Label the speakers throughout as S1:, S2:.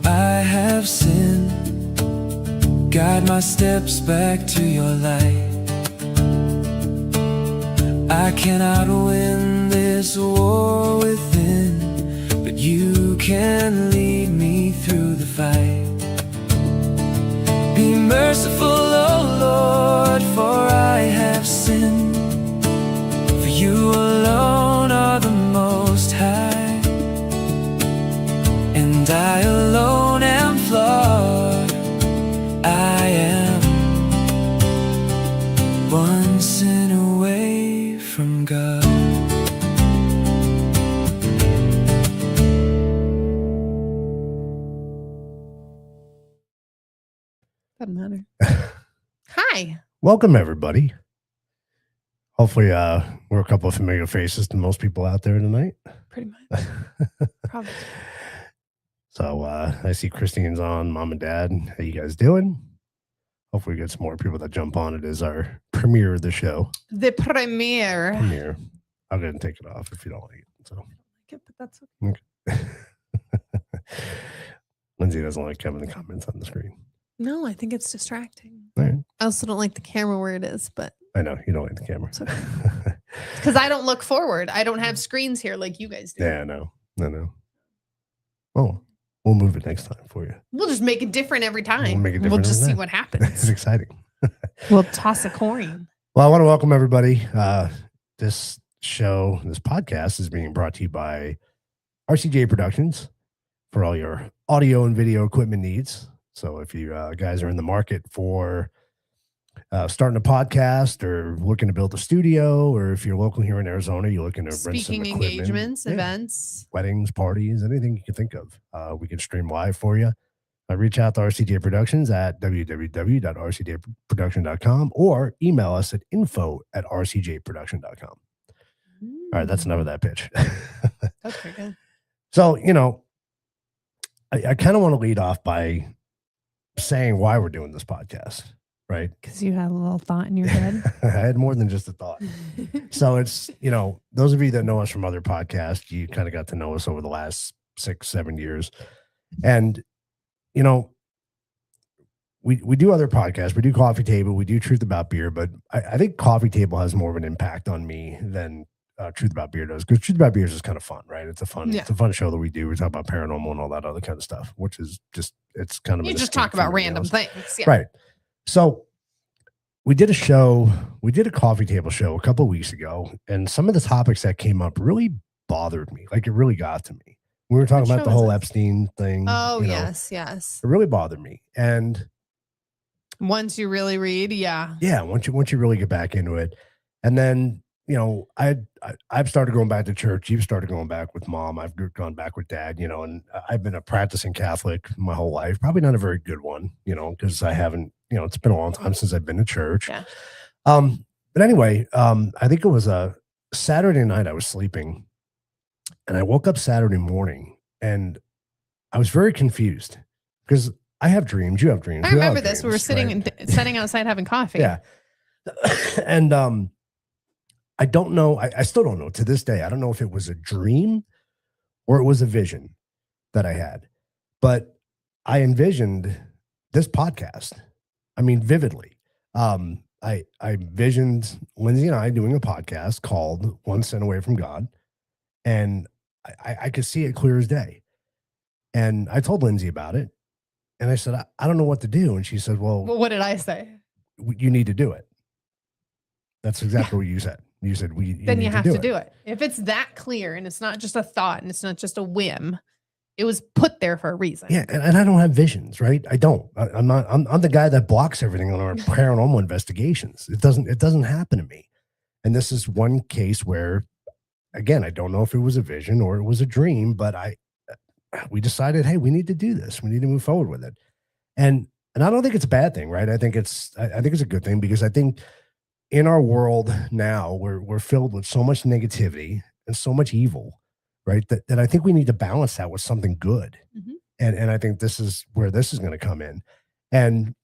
S1: I have sinned. Guide my steps back to your light. I cannot win this war within, but you can lead me through the fight. Be merciful, O Lord, for I have sinned. For you alone are the Most High, and I alone am flawed. I am one sin away from God.
S2: Doesn't matter. Hi.
S3: Welcome, everybody. Hopefully, we're a couple of familiar faces to most people out there tonight.
S2: Pretty much. Probably.
S3: So I see Christine's on, Mom and Dad. How you guys doing? Hopefully we get some more people that jump on. It is our premiere of the show.
S2: The premiere.
S3: I'll go ahead and take it off if you don't like it. So.
S2: But that's okay.
S3: Lindsay doesn't like having the comments on the screen.
S2: No, I think it's distracting.
S3: All right.
S2: I also don't like the camera where it is, but
S3: I know you don't like the camera.
S2: Because I don't look forward. I don't have screens here like you guys do.
S3: Yeah, I know. Oh, we'll move it next time for you.
S2: We'll just make it different every time.
S3: We'll make it different.
S2: We'll just see what happens.
S3: It's exciting.
S2: We'll toss a coin.
S3: Well, I want to welcome everybody. This podcast is being brought to you by RCJ Productions for all your audio and video equipment needs. So if you guys are in the market for starting a podcast or looking to build a studio, or if you're local here in Arizona, you're looking to rent some
S2: speaking
S3: equipment,
S2: engagements, events,
S3: weddings, parties, anything you can think of, we can stream live for you. Reach out to RCJ Productions at www.rcjproduction.com or email us at info@rcjproduction.com. All right, that's enough of that pitch.
S2: That's pretty good.
S3: So, I kind of want to lead off by saying why we're doing this podcast, right?
S2: Because you had a little thought in your head.
S3: I had more than just a thought. So it's, those of you that know us from other podcasts, you kind of got to know us over the last 6-7 years. And, we do other podcasts. We do Coffee Table. We do Truth About Beer. But I think Coffee Table has more of an impact on me than Truth About Beer does, because Truth About Beer is just kind of fun, right? It's a fun show that we do. We talk about paranormal and all that other kind of stuff, which is it's kind of
S2: you just talk about random things,
S3: right? So we did a Coffee Table show a couple of weeks ago, and some of the topics that came up really bothered me. Like, it really got to me. We were talking about the whole Epstein thing.
S2: Oh, yes.
S3: It really bothered me, and
S2: once you really read,
S3: once you really get back into it, and then. I've started going back to church. You've started going back with Mom. I've gone back with Dad, and I've been a practicing Catholic my whole life. Probably not a very good one, because I haven't, it's been a long time since I've been to church.
S2: Yeah.
S3: But anyway, I think it was a Saturday night I was sleeping, and I woke up Saturday morning, and I was very confused because I have dreams. You have dreams.
S2: I remember this. We were sitting outside having coffee.
S3: Yeah. And, I don't know. I still don't know to this day. I don't know if it was a dream or it was a vision that I had, but I envisioned this podcast. I mean, vividly. I visioned Lindsay and I doing a podcast called One Sin Away from God. And I could see it clear as day. And I told Lindsay about it. And I said, I don't know what to do. And she said, well,
S2: what did I say?
S3: You need to do it. That's exactly what you said. You said,
S2: then you have to do it. If it's that clear and it's not just a thought and it's not just a whim, it was put there for a reason.
S3: Yeah. And I don't have visions, right? I don't. I'm the guy that blocks everything on our paranormal investigations. It doesn't happen to me. And this is one case where, again, I don't know if it was a vision or it was a dream, but we decided, hey, we need to do this. We need to move forward with it. And I don't think it's a bad thing, right? I think it's a good thing, because I think in our world now, we're filled with so much negativity and so much evil, right? That I think we need to balance that with something good. Mm-hmm. And I think this is where this is going to come in. And,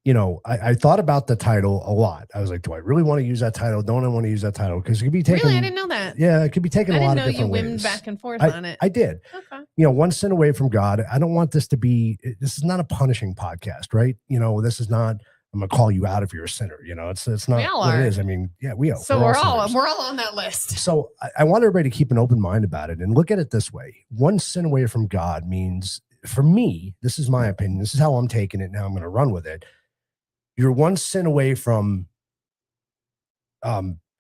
S3: you know, I thought about the title a lot. I was like, do I really want to use that title? Don't I want to use that title? Because it could be taken.
S2: Really? I didn't know that.
S3: Yeah, it could be taken
S2: I
S3: a lot
S2: didn't
S3: of
S2: know you
S3: different
S2: whimmed
S3: ways.
S2: back and forth on it.
S3: I did.
S2: Okay.
S3: You know, one sin away from God. I don't want this to be. This is not a punishing podcast, right? You know, this is not. I'm gonna call you out if you're a sinner. You know, it's not
S2: all
S3: what
S2: are.
S3: it is. I mean, yeah, we are.
S2: So we're all on that list.
S3: So I want everybody to keep an open mind about it and look at it this way. One sin away from God means, for me, this is my opinion. This is how I'm taking it. Now I'm going to run with it. You're one sin away from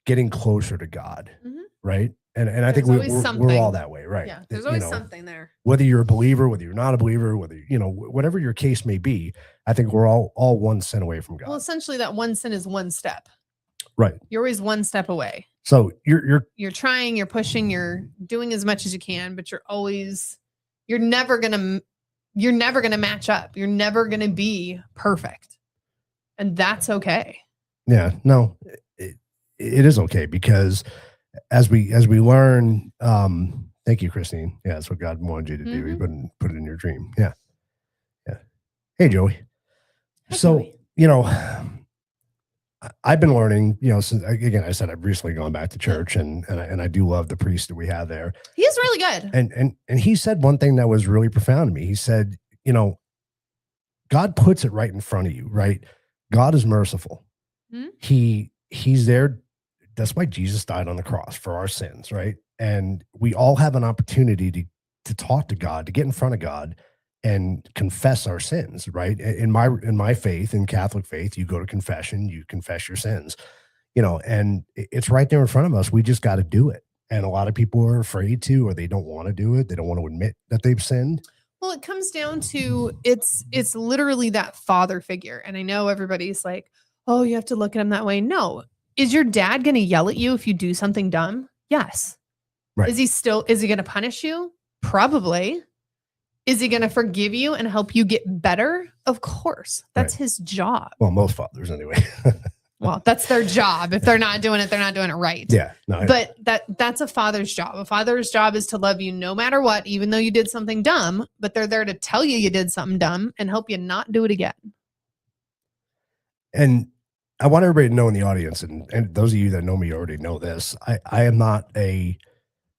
S3: getting closer to God, right? And I think we're all that way, right?
S2: Yeah, there's always something there.
S3: Whether you're a believer, whether you're not a believer, whether, you know, whatever your case may be, I think we're all one sin away from God.
S2: Well, essentially that one sin is one step.
S3: Right.
S2: You're always one step away.
S3: So you're
S2: trying, you're pushing, you're doing as much as you can, but you're never going to match up. You're never going to be perfect. And that's okay.
S3: Yeah, no, it is okay, because as we learn, thank you, Christine. Yeah, that's what God wanted you to do. He put it in your dream. Yeah. Hey, Joey.
S2: Hi,
S3: So,
S2: Joey.
S3: you know, I've been learning, you know, since, again, I said I've recently gone back to church, and I do love the priest that we have there.
S2: He's really good.
S3: And he said one thing that was really profound to me. He said, you know, God puts it right in front of you, right? God is merciful. He's there. That's why Jesus died on the cross, for our sins, right? And we all have an opportunity to talk to God, to get in front of God and confess our sins, right? In my faith, in Catholic faith, you go to confession, you confess your sins, you know, and it's right there in front of us. We just got to do it. And a lot of people are afraid to, or they don't want to do it. They don't want to admit that they've sinned.
S2: Well, it comes down to it's literally that father figure. And I know everybody's like, oh, you have to look at him that way. No. Is your dad going to yell at you if you do something dumb? Yes.
S3: Right.
S2: Is he going to punish you? Probably. Is he going to forgive you and help you get better? Of course. That's his job.
S3: Well, most fathers anyway.
S2: Well, that's their job. If they're not doing it, they're not doing it right.
S3: Yeah. No,
S2: but that's a father's job. A father's job is to love you no matter what, even though you did something dumb, but they're there to tell you did something dumb and help you not do it again.
S3: And I want everybody to know in the audience, and those of you that know me already know this, I am not a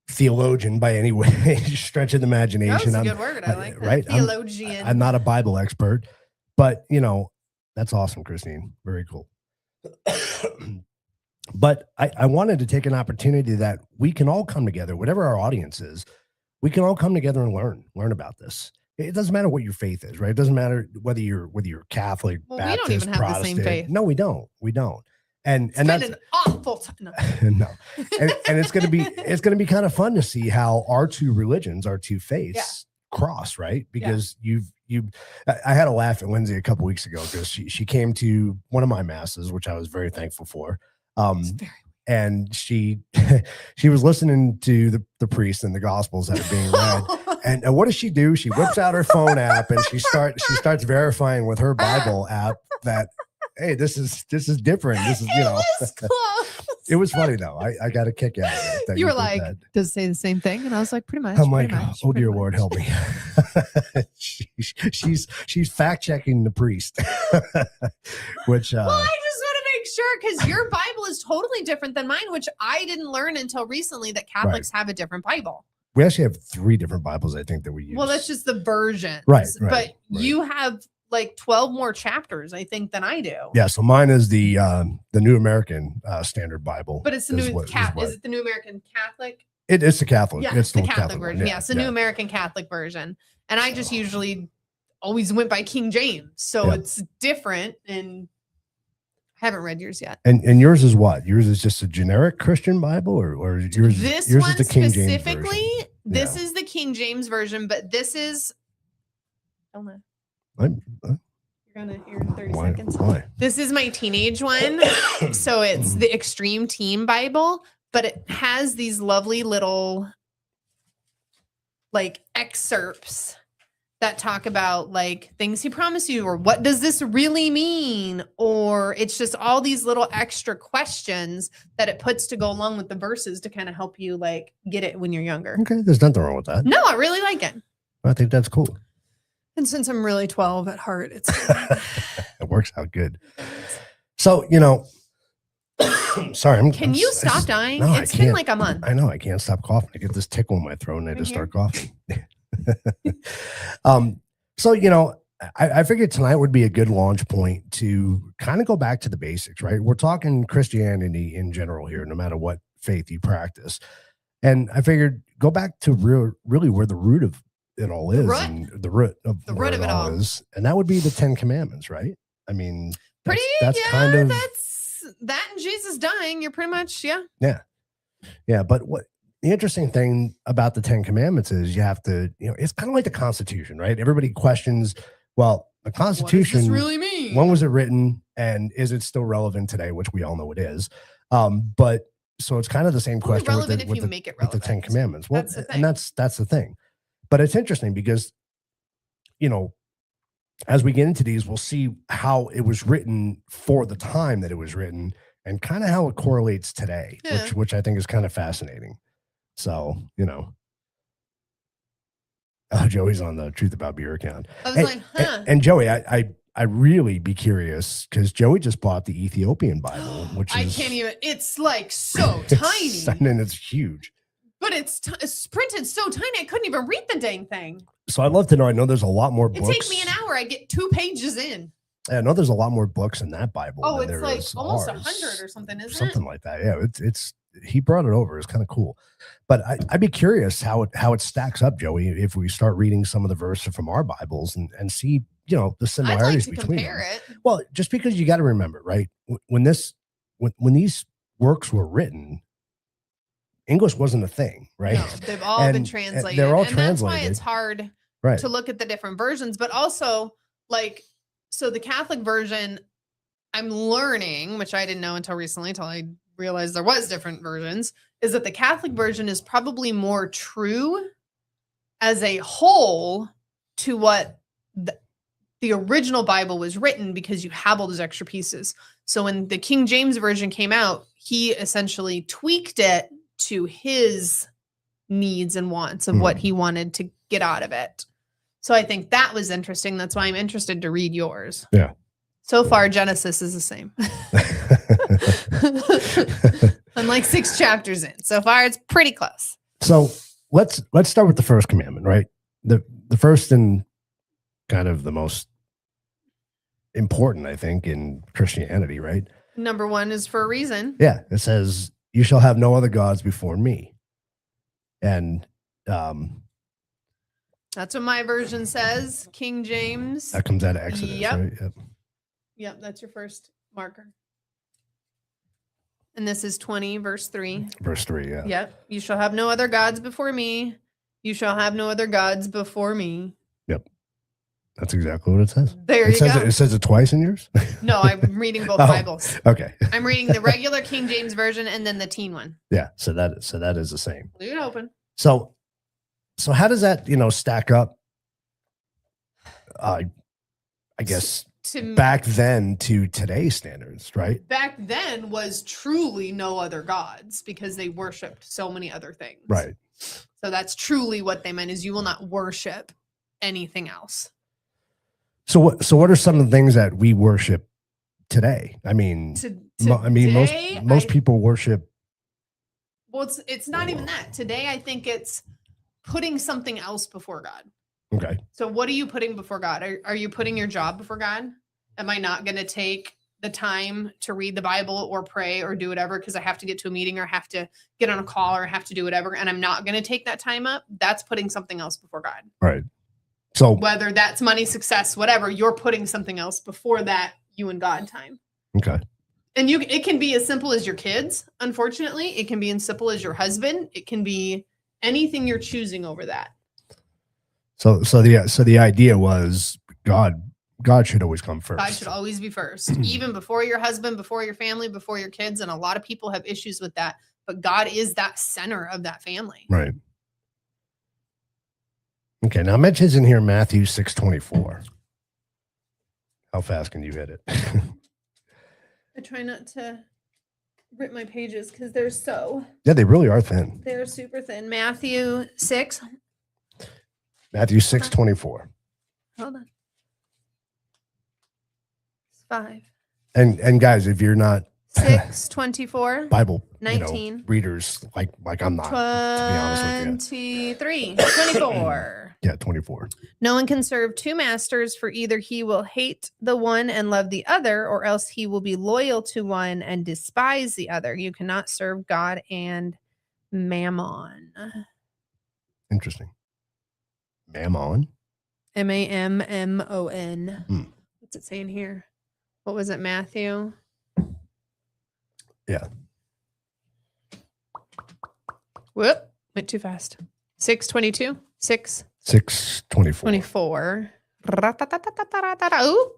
S3: theologian by any way, stretch of the imagination.
S2: That's a good word. I like that.
S3: Right?
S2: Theologian.
S3: I'm not a Bible expert, but, you know, that's awesome, Christine. Very cool. But I wanted to take an opportunity that we can all come together, whatever our audience is, we can all come together and learn about this. It doesn't matter what your faith is, right? It doesn't matter whether you're Catholic, Baptist,
S2: we don't even have
S3: Protestant.
S2: the same faith.
S3: No, we don't. And
S2: that's an awful time. No.
S3: No. And it's gonna be kind of fun to see how our two religions, our two faiths cross, right? Because I had a laugh at Lindsay a couple weeks ago, because she came to one of my masses, which I was very thankful for. And she was listening to the priest and the gospels that are being read. And what does she do? She whips out her phone app and she starts verifying with her Bible app that, hey, this is different. This is, you know, it was funny thoh. I got a kick out of it.
S2: You were like, does it say the same thing? And I was like, pretty much.
S3: I'm like, oh dear Lord, help me. she's fact checking the priest, which
S2: well, I just want to make sure, because your Bible is totally different than mine, which I didn't learn until recently, that Catholics have a different Bible.
S3: We actually have 3 different Bibles, I think, that we use.
S2: Well, that's just the version,
S3: right?
S2: But you have like 12 more chapters, I think, than I do.
S3: Yeah, so mine is the New American Standard Bible.
S2: But it's the New is it the New American Catholic?
S3: It's the Catholic.
S2: Yeah,
S3: it's
S2: the Catholic version. Yeah, it's the New American Catholic version. And I just usually always went by King James, so it's different. And I haven't read yours yet. And
S3: yours is what? Yours is just a generic Christian Bible, or yours?
S2: This
S3: yours
S2: one
S3: is the King
S2: specifically.
S3: James version.
S2: This is the King James version, but this is. I don't know. You're gonna hear in 30 seconds.
S3: Why?
S2: This is my teenage one. So it's the Extreme Teen Bible, but it has these lovely little like excerpts that talk about like things he promised you, or what does this really mean? Or it's just all these little extra questions that it puts to go along with the verses to kind of help you like get it when you're younger.
S3: Okay, there's nothing wrong with that.
S2: No, I really like it.
S3: I think that's cool.
S2: And since I'm really 12 at heart, it's
S3: it works out good. So, sorry.
S2: Can you stop dying?
S3: No,
S2: It's been like a month.
S3: I know. I can't stop coughing. I get this tickle in my throat and I just start coughing. So, I figured tonight would be a good launch point to kind of go back to the basics, right? We're talking Christianity in general here, no matter what faith you practice. And I figured go back to really where the root of it all is, and the root of it all is, and that would be the 10 Commandments, right? I mean, that's kind of
S2: that and Jesus dying. You're pretty much, yeah.
S3: But what the interesting thing about the 10 Commandments is you have to, it's kind of like the Constitution, right? Everybody questions, well, the Constitution,
S2: what does this really mean?
S3: When was it written, and is it still relevant today? Which we all know it is. But so it's kind of the same question with the 10 Commandments. Well, and that's the thing. But it's interesting because, as we get into these, we'll see how it was written for the time that it was written and kind of how it correlates today, which I think is kind of fascinating. So, Joey's on the Truth About Beer account.
S2: I was like, huh.
S3: And Joey, I really be curious because Joey just bought the Ethiopian Bible, which
S2: I can't even, it's like so tiny.
S3: And it's huge.
S2: But it's printed so tiny, I couldn't even read the dang thing.
S3: So I'd love to know. I know there's a lot more books.
S2: It takes me an hour. I get 2 pages in.
S3: I know there's a lot more books in that Bible.
S2: Oh, it's like almost 100 or something, isn't it?
S3: Something like that. Yeah, it's he brought it over. It's kind of cool. But I'd be curious how it stacks up, Joey, if we start reading some of the verses from our Bibles and see, the similarities between them. Well, just because you got to remember, right? When these works were written, English wasn't a thing, right?
S2: No, they've all been translated.
S3: They're all
S2: translated.
S3: That's
S2: why it's hard to look at the different versions. But also, so the Catholic version, I'm learning, which I didn't know until recently, until I realized there was different versions, is that the Catholic version is probably more true as a whole to what the original Bible was written, because you have all those extra pieces. So when the King James version came out, he essentially tweaked it to his needs and wants of what he wanted to get out of it. So I think that was interesting. That's why I'm interested to read yours.
S3: Yeah.
S2: So far, Genesis is the same. I'm like 6 chapters in. So far, it's pretty close.
S3: So let's start with the first commandment, right? The first and kind of the most important, I think, in Christianity, right?
S2: Number 1 is for a reason.
S3: Yeah. It says, you shall have no other gods before me. And
S2: that's what my version says. King James.
S3: That comes out of Exodus.
S2: Yep.
S3: Right?
S2: Yep. That's your first marker. And this is 20, verse 3.
S3: Verse 3, yeah.
S2: Yep. You shall have no other gods before me. You shall have no other gods before me.
S3: Yep. That's exactly what it says.
S2: There you go.
S3: It says it twice in yours?
S2: No, I'm reading both Bibles.
S3: Okay.
S2: I'm reading the regular King James version and then the teen one.
S3: Yeah. So that is the same.
S2: Leave it open.
S3: So how does that, stack up? I guess back then to today's standards, right?
S2: Back then was truly no other gods because they worshipped so many other things.
S3: Right.
S2: So that's truly what they meant, is you will not worship anything else.
S3: So what are some of the things that we worship today? I mean, most people worship.
S2: Well, it's not even that. Today, I think it's putting something else before God.
S3: Okay.
S2: So what are you putting before God? Are you putting your job before God? Am I not going to take the time to read the Bible or pray or do whatever because I have to get to a meeting or have to get on a call or have to do whatever, and I'm not going to take that time up? That's putting something else before God.
S3: Right. So
S2: whether that's money, success, whatever, you're putting something else before that you and God time.
S3: Okay.
S2: And it can be as simple as your kids. Unfortunately, it can be as simple as your husband. It can be anything you're choosing over that.
S3: So the idea was God should always come first.
S2: God should always be first, even before your husband, before your family, before your kids. And a lot of people have issues with that, but God is that center of that family.
S3: Right. Okay. Now mentions in here, Matthew 6:24. How fast can you hit it?
S2: I try not to rip my pages because they're
S3: yeah, they really are thin.
S2: They're super thin. Matthew 6.
S3: Matthew 6:24.
S2: Hold on. 5.
S3: And guys, if you're not
S2: 6, 24,
S3: Bible
S2: 19,
S3: readers like I'm not, to be honest with you.
S2: 23, 24.
S3: Yeah, 24.
S2: No one can serve two masters, for either he will hate the one and love the other, or else he will be loyal to one and despise the other. You cannot serve God and mammon.
S3: Interesting. Mammon.
S2: Mammon.
S3: Hmm.
S2: What's it saying here? What was it, Matthew?
S3: Yeah.
S2: Whoop, went too fast. 6:22.
S3: 6:24.
S2: 24. Ooh.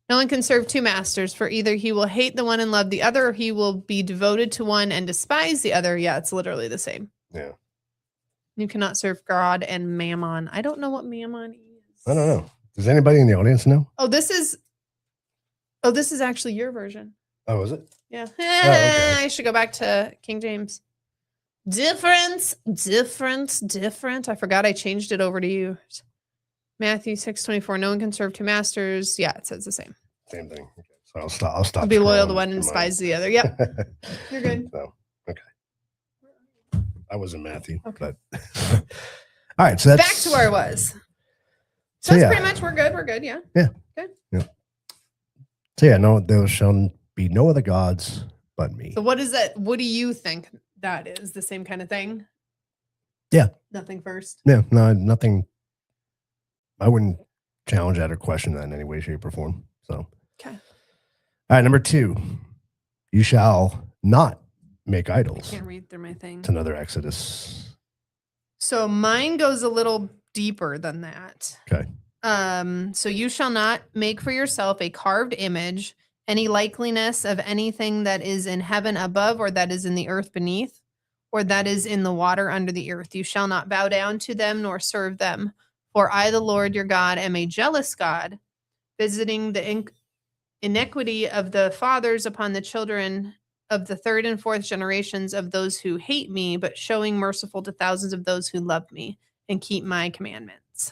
S2: No one can serve two masters, for either he will hate the one and love the other, or he will be devoted to one and despise the other. Yeah, it's literally the same.
S3: Yeah.
S2: You cannot serve God and mammon. I don't know what mammon is.
S3: I don't know. Does anybody in the audience know?
S2: This is actually your version.
S3: Oh, is it?
S2: Yeah.
S3: okay.
S2: I should go back to King James. Different. I forgot I changed it over to you. Matthew 6:24. No one can serve two masters. Yeah, it says the same.
S3: Same thing. Okay. So I'll stop.
S2: Be loyal to
S3: scrolling
S2: one and
S3: through
S2: despise the other. Yep. You're good.
S3: So, okay. I wasn't Matthew,
S2: Okay.
S3: but all right. So that's
S2: Back to where I was.
S3: So
S2: That's
S3: yeah.
S2: pretty much we're good. We're good. Yeah.
S3: So yeah, no, there shall be no other gods but me.
S2: So what is that? What do you think that is? The same kind of thing?
S3: Yeah.
S2: Nothing first.
S3: Yeah, no, nothing. I wouldn't challenge that or question that in any way, shape, or form. So,
S2: Okay.
S3: all right, number 2, you shall not make idols.
S2: Can't read through my thing.
S3: It's another Exodus.
S2: So mine goes a little deeper than that.
S3: Okay.
S2: So you shall not make for yourself a carved image, any likeness of anything that is in heaven above, or that is in the earth beneath, or that is in the water under the earth. You shall not bow down to them nor serve them. For I, the Lord your God, am a jealous God, visiting the iniquity of the fathers upon the children of the third and fourth generations of those who hate me, but showing merciful to thousands of those who love me and keep my commandments.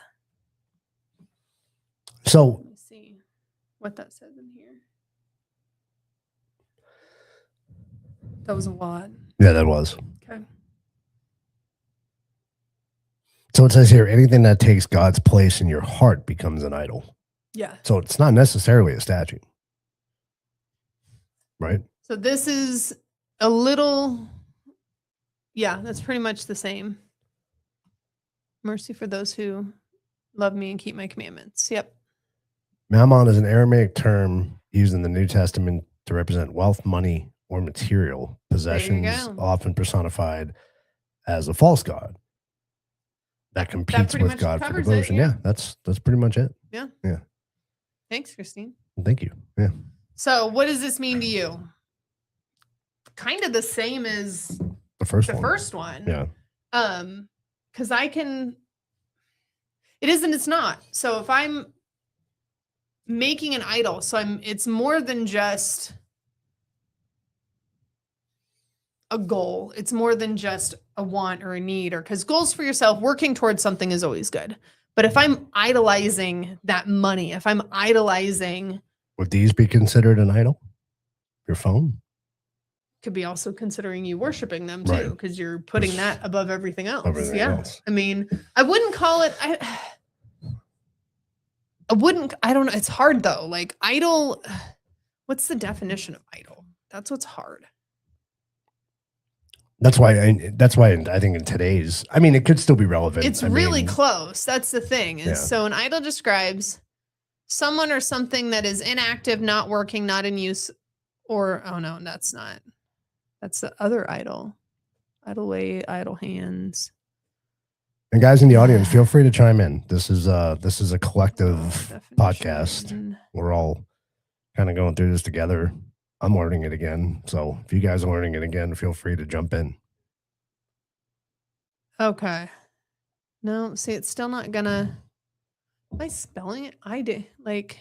S3: So,
S2: Let me see what that says in here. That was a lot.
S3: yeah, that was.
S2: Okay.
S3: So it says here, anything that takes God's place in your heart becomes an idol.
S2: Yeah.
S3: So it's not necessarily a statue, right?
S2: So this is a little, yeah, that's pretty much the same. Mercy for those who love me and keep my commandments. Yep.
S3: Mammon is an Aramaic term used in the New Testament to represent wealth, money, or material possessions,
S2: go.
S3: often personified as a false god that competes
S2: pretty
S3: with
S2: much
S3: God for
S2: covers it,
S3: devotion.
S2: yeah.
S3: Yeah, that's pretty much it.
S2: Thanks, Christine.
S3: Thank you. Yeah.
S2: So what does this mean to you? Kind of the same as
S3: The first
S2: the
S3: one.
S2: first one.
S3: Yeah.
S2: Because I can, it is and it's not. So if I'm making an idol, so it's more than just a goal. It's more than just a want or a need, or because goals for yourself, working towards something is always good. But if I'm idolizing that money, if I'm idolizing,
S3: Would these be considered an idol? Your phone?
S2: could be also considering you worshiping them too,
S3: Right.
S2: because you're putting that above everything else.
S3: Everything
S2: Yeah.
S3: else.
S2: I mean, I wouldn't call it, I don't know. It's hard though. Like idol, what's the definition of idol? That's what's hard.
S3: That's why I think in today's, I mean, it could still be relevant.
S2: It's
S3: I
S2: really
S3: mean,
S2: close. That's the thing. Is
S3: Yeah.
S2: So an idol describes someone or something that is inactive, not working, not in use, or, oh no, that's not. That's the other idol. Idle way, idle hands.
S3: And guys in the audience, feel free to chime in. This is a collective podcast.
S2: Definition.
S3: We're all kind of going through this together. I'm learning it again. So if you guys are learning it again, feel free to jump in.
S2: Okay. No, see, it's still not gonna. Am I spelling it? I did. Like,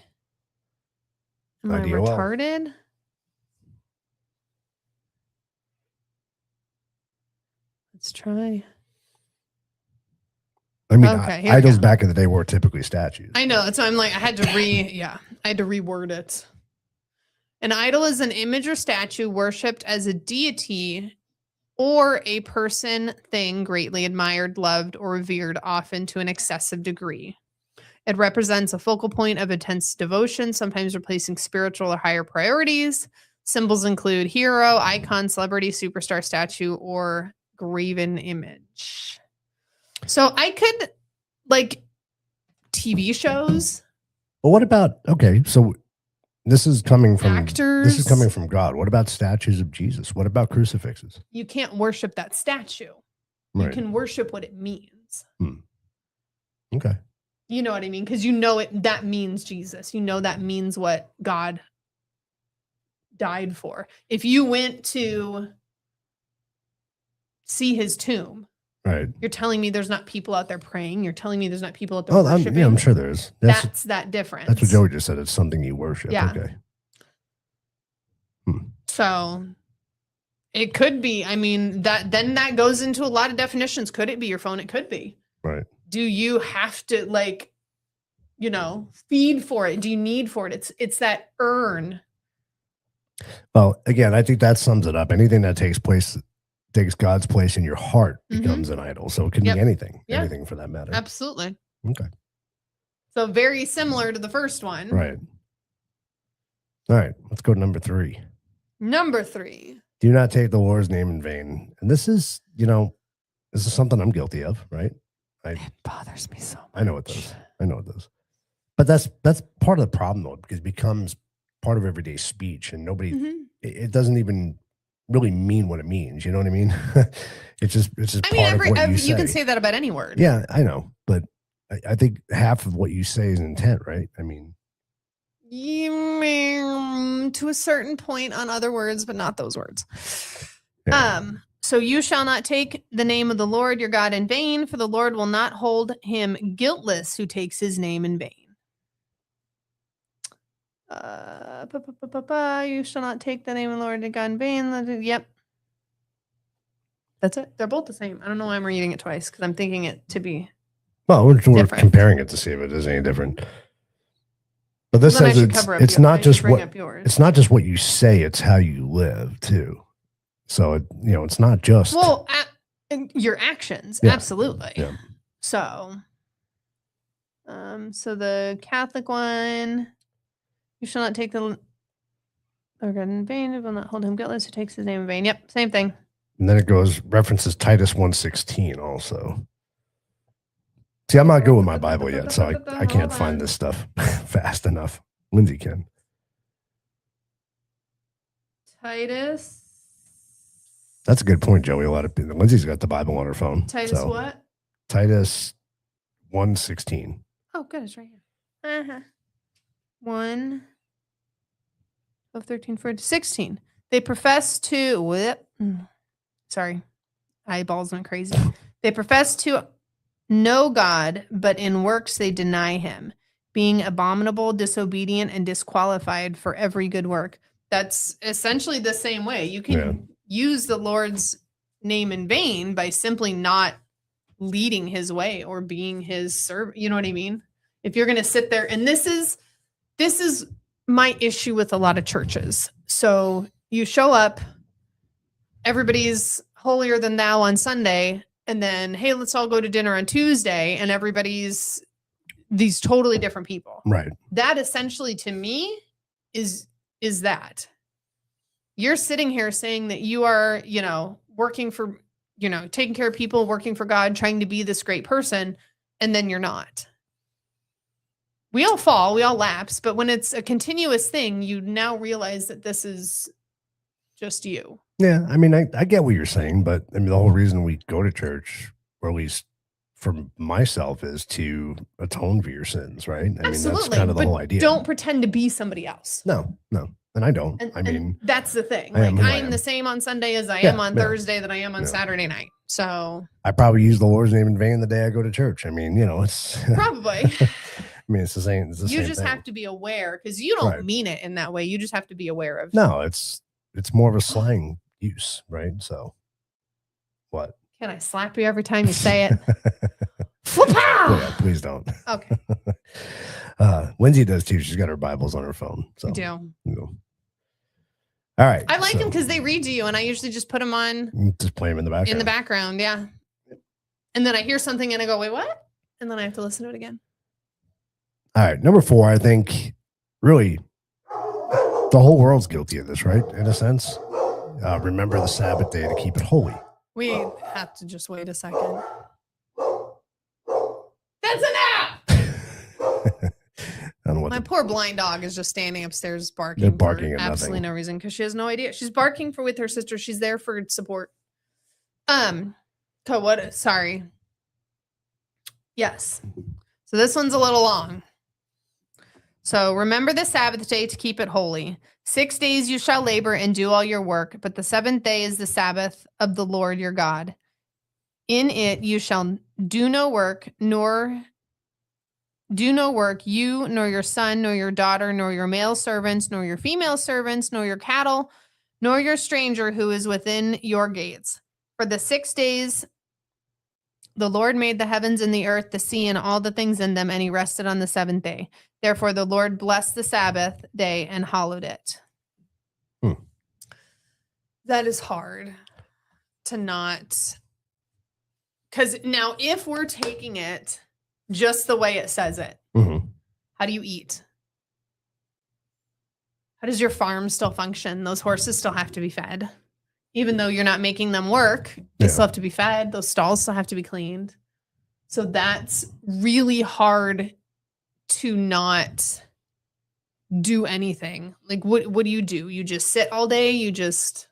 S2: am I
S3: IDOL.
S2: retarded? Let's try.
S3: I mean,
S2: Okay, here we
S3: idols
S2: go.
S3: back in the day were typically statues.
S2: I know. So I'm like, I had to reword it. An idol is an image or statue worshipped as a deity or a person, thing greatly admired, loved, or revered, often to an excessive degree. It represents a focal point of intense devotion, sometimes replacing spiritual or higher priorities. Symbols include hero, icon, celebrity, superstar, statue, or graven image. So I could, like, TV shows,
S3: But what about, okay, so this is coming from
S2: actors.
S3: This is coming from God. What about statues of Jesus? What about crucifixes?
S2: You can't worship that statue. You
S3: Right.
S2: can worship what it means.
S3: Okay.
S2: You know what I mean? Because you know it, that means Jesus. You know that means what God died for. If you went to see his tomb,
S3: Right.
S2: you're telling me there's not people out there praying. You're telling me there's not people out there
S3: Oh,
S2: worshiping.
S3: I'm sure there is.
S2: That's that difference.
S3: That's what Joey just said. It's something you worship.
S2: Yeah.
S3: Okay.
S2: So it could be. I mean, that goes into a lot of definitions. Could it be your phone? It could be.
S3: Right.
S2: Do you have to, like, feed for it? Do you need for it? It's that urn.
S3: Well, again, I think that sums it up. Anything that takes God's place in your heart becomes an idol. So it can
S2: Yep.
S3: be anything,
S2: Yeah.
S3: anything for that matter.
S2: Absolutely.
S3: Okay.
S2: So very similar to the first one.
S3: Right. All right. Let's go to number 3.
S2: Number 3.
S3: Do not take the Lord's name in vain. And this is something I'm guilty of, right?
S2: It bothers me so much.
S3: I know it does. I know it does. But that's part of the problem, though, because it becomes part of everyday speech, and nobody, it doesn't even really mean what it means. You know what I mean? it's just
S2: I mean,
S3: part of what you say.
S2: you can say that about any word.
S3: Yeah, I know, but I think half of what you say is intent, right? I mean,
S2: To a certain point on other words, but not those words.
S3: yeah.
S2: So you shall not take the name of the Lord your God in vain, for the Lord will not hold him guiltless who takes his name in vain. You shall not take the name of the Lord your God in vain. Yep. That's it. They're both the same. I don't know why I'm reading it twice, because I'm thinking it to be.
S3: Well, we're
S2: different.
S3: comparing it to see if it is any different. But this
S2: Then I
S3: says
S2: should cover up
S3: it's
S2: yours. I
S3: not
S2: should
S3: just
S2: bring
S3: what
S2: up yours.
S3: it's not just what you say; it's how you live too. So it's not just
S2: your actions.
S3: Yeah.
S2: Absolutely.
S3: Yeah.
S2: So, so the Catholic one, you shall not take the Lord God in vain. It will not hold him guiltless who takes his name in vain. Yep, same thing.
S3: And then it references Titus 1:16 also. See, I'm not good with my Bible yet, so I can't find this stuff fast enough. Lindsay can.
S2: Titus.
S3: That's a good point, Joey. A lot of people. Lindsay's got the Bible on her phone.
S2: Titus
S3: so.
S2: what?
S3: Titus 1:16.
S2: Oh, good. It's right here. 1 of 13, 14, 16. They profess to, sorry, eyeballs went crazy. They profess to know God, but in works they deny him, being abominable, disobedient, and disqualified for every good work. That's essentially the same way. You can use the Lord's name in vain by simply not leading his way or being his servant. You know what I mean? If you're going to sit there, and this is my issue with a lot of churches. So you show up, everybody's holier than thou on Sunday, and then, hey, let's all go to dinner on Tuesday, and everybody's these totally different people.
S3: Right.
S2: That essentially to me is that you're sitting here saying that you are, working for, taking care of people, working for God, trying to be this great person, and then you're not. We all fall, we all lapse, but when it's a continuous thing, you now realize that this is just you.
S3: Yeah, I mean, I get what you're saying, but I mean, the whole reason we go to church, or at least for myself, is to atone for your sins, right? I mean, that's kind of the whole idea.
S2: Don't pretend to be somebody else.
S3: No, and I don't.
S2: And that's the thing.
S3: I
S2: I'm the same on Sunday as I am on Thursday that I am on Saturday night. So
S3: I probably use the Lord's name in vain the day I go to church. I mean, it's
S2: probably.
S3: I mean, it's the same. It's the
S2: you
S3: same
S2: just
S3: thing.
S2: have to be aware, because you don't mean it in that way. You just have to be aware of.
S3: No, it's more of a slang use, right? So, what?
S2: Can I slap you every time you say it? Flip out!
S3: Yeah, please don't.
S2: Okay.
S3: Lindsay does too. She's got her Bibles on her phone. So,
S2: I do.
S3: you know. All right.
S2: I like them because they read to you, and I usually just put them on
S3: just play them in the background.
S2: in the background. Yeah. And then I hear something and I go, wait, what? And then I have to listen to it again.
S3: All right. Number 4, I think really the whole world's guilty of this, right? In a sense. Remember the Sabbath day to keep it holy.
S2: We have to just wait a second. That's an app.
S3: I don't know what
S2: My poor blind dog is just standing upstairs barking.
S3: They're barking
S2: for
S3: at
S2: absolutely
S3: nothing.
S2: no reason because she has no idea. She's barking for with her sister. She's there for support. So what? Sorry. Yes. So this one's a little long. So remember the Sabbath day to keep it holy. 6 days you shall labor and do all your work, but the 7th day is the Sabbath of the Lord your God. In it you shall do no work, you, nor your son, nor your daughter, nor your male servants, nor your female servants, nor your cattle, nor your stranger who is within your gates. For the 6 days the Lord made the heavens and the earth, the sea, and all the things in them, and he rested on the 7th day. Therefore the Lord blessed the Sabbath day and hallowed it. That is hard to not... Because now if we're taking it just the way it says it, how do you eat? How does your farm still function? Those horses still have to be fed. Even though you're not making them work, they still have to be fed. Those stalls still have to be cleaned. So that's really hard to not do anything. Like, what do? You just sit all day? You just...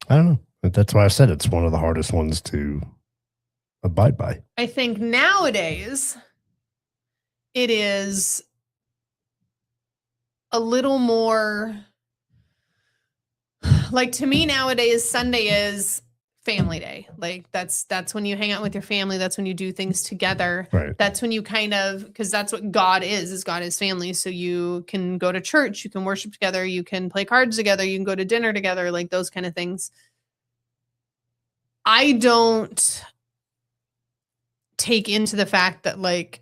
S3: I don't know. That's why I said it's one of the hardest ones to abide by.
S2: I think nowadays it is a little more... Like, to me nowadays, Sunday is family day. Like, that's when you hang out with your family. That's when you do things together.
S3: Right.
S2: That's when you kind of, because that's what God is God is family. So you can go to church, you can worship together, you can play cards together, you can go to dinner together, like those kind of things. I don't take into the fact that, like,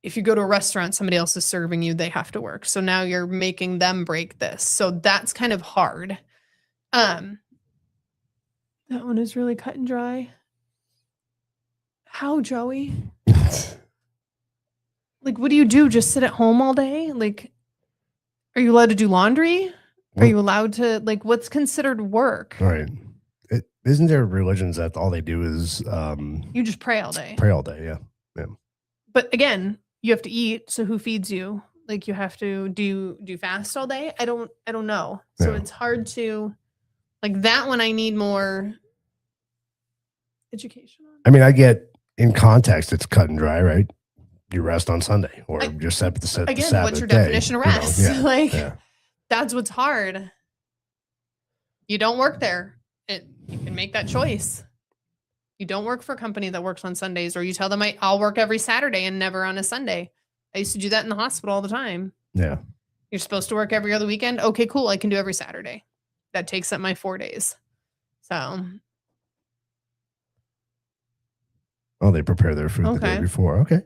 S2: if you go to a restaurant, somebody else is serving you, they have to work. So now you're making them break this. So that's kind of hard. That one is really cut and dry. How, Joey? Like, what do you do? Just sit at home all day? Like, are you allowed to do laundry? Are you allowed to, like, what's considered work?
S3: Right. Isn't there religions that all they do is
S2: You just pray all day.
S3: pray all day? Yeah.
S2: But again, you have to eat. So who feeds you? Like, you have to do fast all day. I don't know. So
S3: Yeah.
S2: it's hard to, like, that one I need more education on.
S3: I mean, I get in context, it's cut and dry, right? You rest on Sunday or your Sabbath
S2: Again,
S3: Sabbath
S2: what's your
S3: day,
S2: definition of rest?
S3: yeah,
S2: Like,
S3: yeah.
S2: that's what's hard. You don't work there. You can make that choice. You don't work for a company that works on Sundays, or you tell them I'll work every Saturday and never on a Sunday. I used to do that in the hospital all the time.
S3: Yeah.
S2: You're supposed to work every other weekend. Okay, cool. I can do every Saturday. That takes up my 4 days. So.
S3: Oh, they prepare their food the day
S2: Okay.
S3: before. Okay.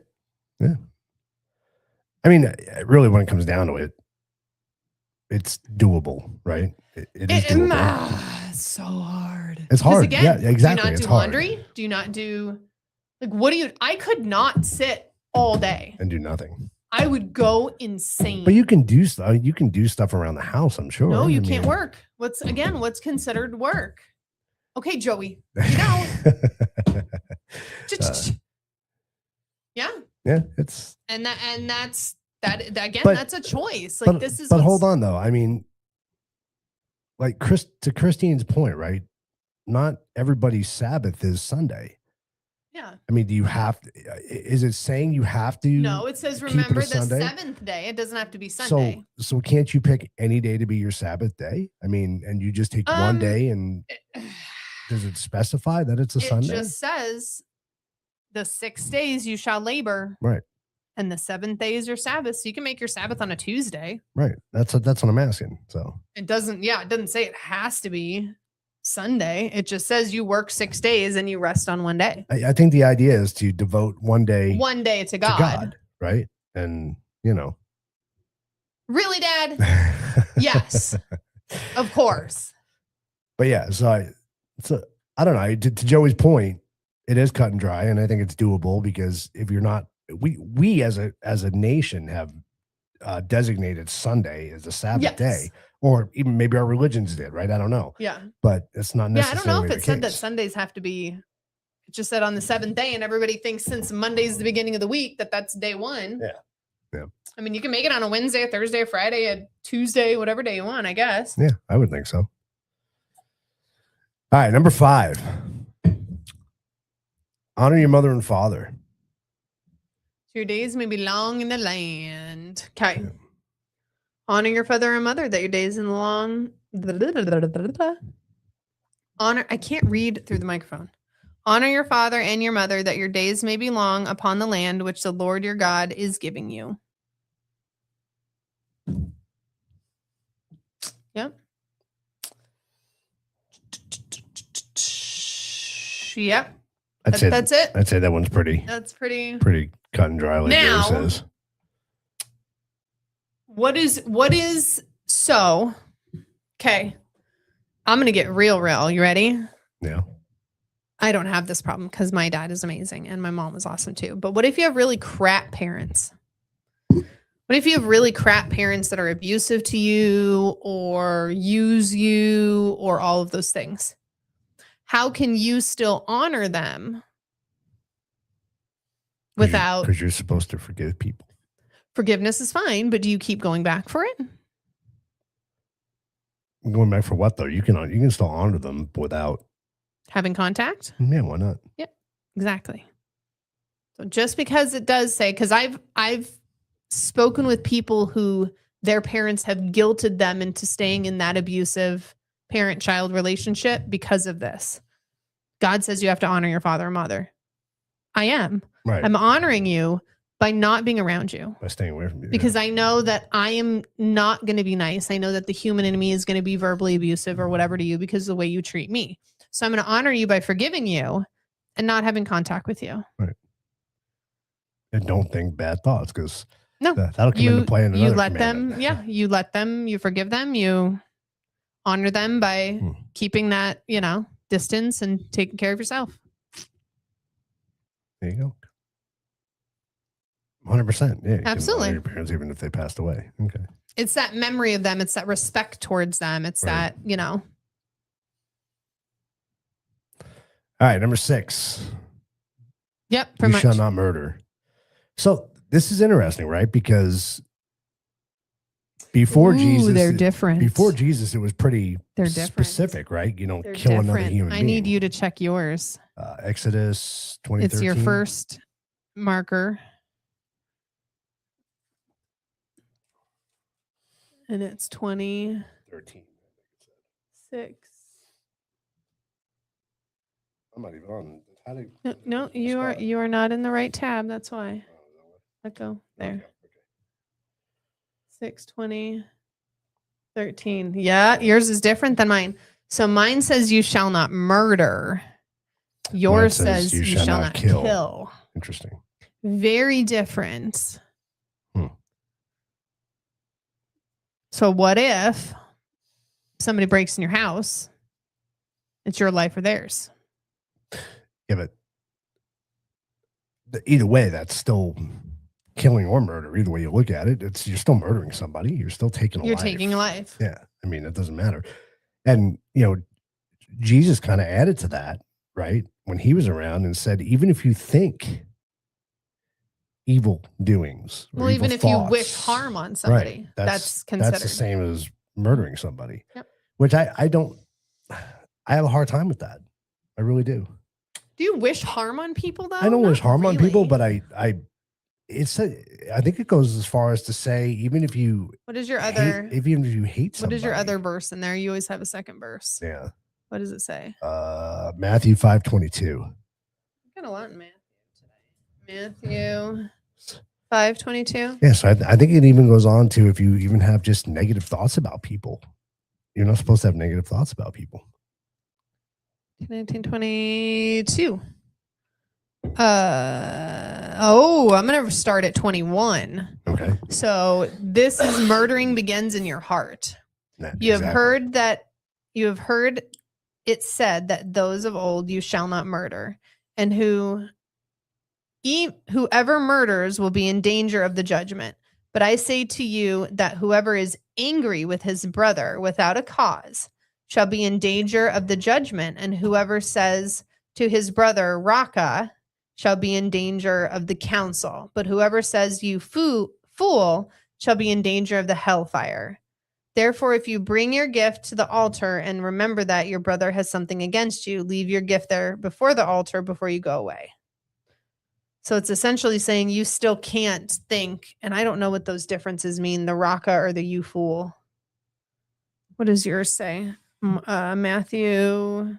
S3: Yeah. I mean, really, when it comes down to it, it's doable, right? It is doable.
S2: It's so hard.
S3: It's
S2: 'Cause
S3: hard.
S2: Again,
S3: Yeah, exactly.
S2: Do you not
S3: It's
S2: do
S3: hard.
S2: laundry? Do you not do, like, what do you, I could not sit all day.
S3: And do nothing.
S2: I would go insane.
S3: But you can do stuff. You can do stuff around the house, I'm sure.
S2: No, you
S3: I
S2: can't
S3: mean-
S2: work. What's considered work? Okay, Joey, you know. Yeah.
S3: Yeah, it's.
S2: And that's again,
S3: But-
S2: that's a choice. Like, this is.
S3: But
S2: what's-
S3: hold on, though. I mean, like to Christine's point, right? Not everybody's Sabbath is Sunday.
S2: Yeah.
S3: I mean, do you have? Is it saying you have to?
S2: No, it says
S3: keep it
S2: remember
S3: a
S2: the
S3: Sunday?
S2: 7th day. It doesn't have to be Sunday.
S3: So can't you pick any day to be your Sabbath day? I mean, and you just take one day, and does it specify that it's a
S2: It
S3: Sunday?
S2: just says the 6 days you shall labor.
S3: Right.
S2: And the 7th day is your Sabbath. So you can make your Sabbath on a Tuesday.
S3: Right. That's what I'm asking. So
S2: It doesn't say it has to be. Sunday. It just says you work 6 days and you rest on one day.
S3: I think the idea is to devote one day
S2: To God.
S3: right? And
S2: Really, Dad? Yes, of course.
S3: But yeah, so I don't know. To Joey's point, it is cut and dry, and I think it's doable because if you're not, we as a nation have designated Sunday as a Sabbath day, or even maybe our religions did, right? I don't know.
S2: Yeah,
S3: but it's not necessarily.
S2: I don't know if it said that Sundays have to be. It just said on the 7th day, and everybody thinks since Monday's the beginning of the week that's day one.
S3: Yeah. Yeah.
S2: I mean, you can make it on a Wednesday, a Thursday, a Friday, a Tuesday, whatever day you want, I guess.
S3: Yeah, I would think so. All right, number 5. Honor your mother and father.
S2: Your days may be long in the land. Okay. Yeah. Honor your father and mother that your days in the long. Honor. I can't read through the microphone. Honor your father and your mother that your days may be long upon the land which the Lord your God is giving you. Yep. Yep. That's it.
S3: I'd say that one's pretty.
S2: That's pretty
S3: cut and dry. Like
S2: now,
S3: Jerry says.
S2: What is so? Okay, I'm gonna get real. You ready?
S3: Yeah.
S2: I don't have this problem because my dad is amazing and my mom is awesome too. But what if you have really crap parents? What if you have really crap parents that are abusive to you or use you or all of those things? How can you still honor them without?
S3: Because you're supposed to forgive people.
S2: Forgiveness is fine, but do you keep going back for it?
S3: Going back for what though? You can still honor them without
S2: having contact.
S3: Yeah, why not?
S2: Yeah, exactly. So just because it does say, because I've spoken with people who their parents have guilted them into staying in that abusive parent-child relationship because of this. God says you have to honor your father and mother. I am.
S3: Right.
S2: I'm honoring you by not being around you.
S3: By staying away from you.
S2: Because I know that I am not going to be nice. I know that the human in me is going to be verbally abusive or whatever to you because of the way you treat me. So I'm going to honor you by forgiving you and not having contact with you.
S3: Right. And don't think bad thoughts because
S2: no,
S3: that'll come into play in another
S2: you let them, you let them, you forgive them, you honor them by keeping that, distance and taking care of yourself.
S3: There you go. 100%. Yeah.
S2: Absolutely.
S3: Your parents, even if they passed away. Okay.
S2: It's that memory of them. It's that respect towards them. It's that, All
S3: right. Number 6.
S2: Yep.
S3: You shall not murder. So this is interesting, right? Because before Jesus,
S2: they're different.
S3: Before Jesus, it was pretty
S2: they're different.
S3: Specific, right? You don't
S2: they're
S3: kill
S2: different.
S3: another human being.
S2: I need you to check yours.
S3: Exodus 2013.
S2: It's your first marker. And it's 2013. 6.
S3: I'm not even on.
S2: No, you are not in the right tab. That's why. Let go there. Okay. 6/20/13. Yeah, yours is different than mine. So mine says you shall not murder. Yours says you shall not kill.
S3: Interesting.
S2: Very different. So what if somebody breaks in your house? It's your life or theirs.
S3: Yeah, but either way, that's still killing or murder. Either way you look at it, you're still murdering somebody. You're still taking a life.
S2: You're taking a life.
S3: Yeah. I mean, it doesn't matter. And, Jesus kind of added to that, right? When he was around and said, even if you think evil doings.
S2: Well, even if you wish harm on somebody,
S3: right.
S2: that's considered.
S3: That's the same as murdering somebody.
S2: Yep.
S3: Which I have a hard time with that. I really do.
S2: Do you wish harm on people though?
S3: I don't wish harm on people, but I think it goes as far as to say, even if you
S2: what is your other
S3: even if you hate somebody.
S2: What is your other verse in there? You always have a second verse.
S3: Yeah.
S2: What does it say?
S3: Matthew 5:22.
S2: Got a lot in Matthew 5:22.
S3: Yes, I think it even goes on to if you even have just negative thoughts about people. You're not supposed to have negative thoughts about people.
S2: 1922. I'm gonna start at 21.
S3: Okay.
S2: So this is murdering begins in your heart. You have heard it said that those of old you shall not murder, and whoever murders will be in danger of the judgment. But I say to you that whoever is angry with his brother without a cause shall be in danger of the judgment, and whoever says to his brother, Raka, shall be in danger of the council. But whoever says, you fool, shall be in danger of the hellfire. Therefore, if you bring your gift to the altar and remember that your brother has something against you, leave your gift there before the altar before you go away. So it's essentially saying you still can't think, and I don't know what those differences mean, the Raka or the you fool. What does yours say? Matthew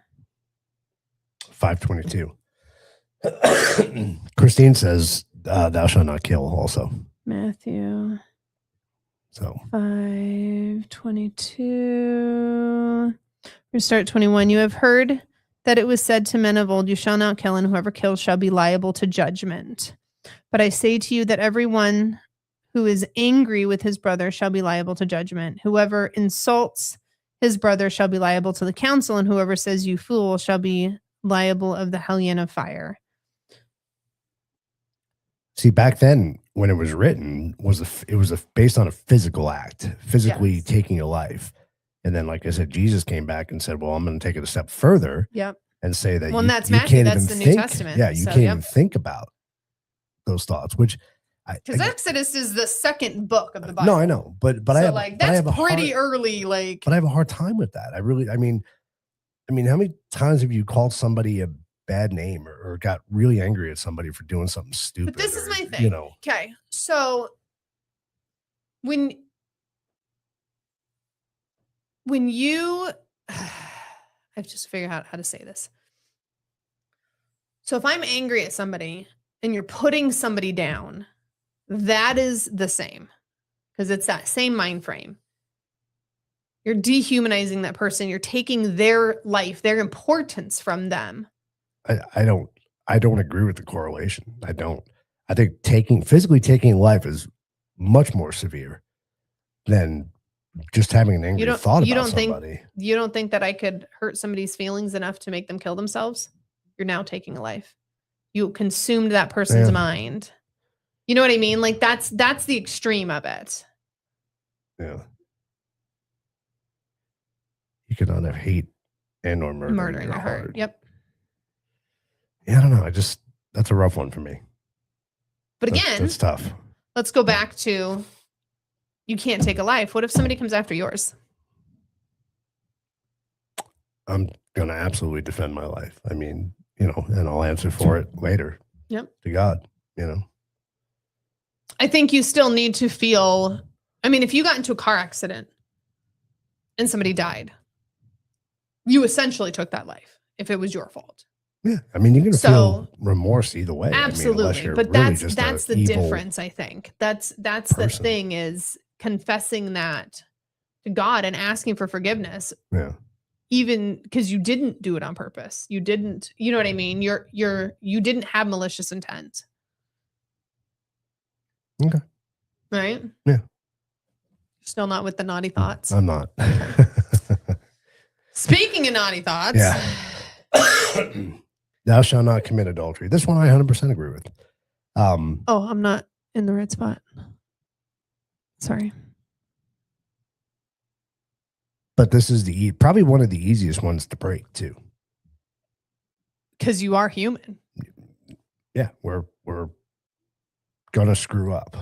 S3: 5:22. Christine says, thou shalt not kill also.
S2: Matthew
S3: So
S2: 5:22. We start 21. You have heard that it was said to men of old, you shall not kill, and whoever kills shall be liable to judgment. But I say to you that everyone who is angry with his brother shall be liable to judgment. Whoever insults his brother shall be liable to the council, and whoever says you fool shall be liable of the hellion of fire.
S3: see, back then when it was written, it was based on a physical act, physically
S2: Yes.
S3: taking a life. And then, like I said, Jesus came back and said, well, I'm going to take it a step further
S2: Yep.
S3: and say that
S2: Well, and that's
S3: you
S2: Matthew.
S3: can't
S2: That's
S3: even
S2: the
S3: think.
S2: New Testament.
S3: Yeah, you
S2: So,
S3: can't
S2: yep.
S3: even think about those thoughts, which
S2: Because Exodus is the second book of the Bible.
S3: no, I know, but
S2: So,
S3: I have
S2: like,
S3: but I
S2: that's
S3: have a
S2: pretty
S3: hard,
S2: early. Like,
S3: but I have a hard time with that. I mean, how many times have you called somebody a bad name or got really angry at somebody for doing something stupid?
S2: but this is
S3: or,
S2: my thing.
S3: You know,
S2: Okay, so when you, I have to figure out how to say this. So if I'm angry at somebody and you're putting somebody down, that is the same, because it's that same mind frame. You're dehumanizing that person. You're taking their life, their importance from them.
S3: I don't agree with the correlation. I don't. I think physically taking life is much more severe than just having an angry thought about somebody.
S2: You don't think that I could hurt somebody's feelings enough to make them kill themselves? You're now taking a life. You consumed that person's mind. You know what I mean? Like that's the extreme of it.
S3: Yeah. You could not have hate and or murder in your heart.
S2: Yep.
S3: Yeah, I don't know. That's a rough one for me.
S2: But again,
S3: that's tough.
S2: Let's go back to you can't take a life. What if somebody comes after yours?
S3: I'm going to absolutely defend my life. I mean, and I'll answer for it later.
S2: Yep.
S3: To God,
S2: I think you still need to feel, I mean, if you got into a car accident and somebody died, you essentially took that life if it was your fault.
S3: Yeah. I mean, you're going to feel remorse either way.
S2: Absolutely. But
S3: really
S2: that's the difference, I think. That's the thing, is confessing that to God and asking for forgiveness.
S3: Yeah.
S2: Even because you didn't do it on purpose. You didn't, you know what I mean? You didn't have malicious intent.
S3: Okay.
S2: Right?
S3: Yeah.
S2: Still not with the naughty thoughts?
S3: I'm not.
S2: Speaking of naughty thoughts.
S3: Yeah. Thou shalt not commit adultery. This one I 100% agree with.
S2: I'm not in the right spot. Sorry.
S3: But this is probably one of the easiest ones to break too.
S2: Because you are human.
S3: Yeah, we're gonna screw up.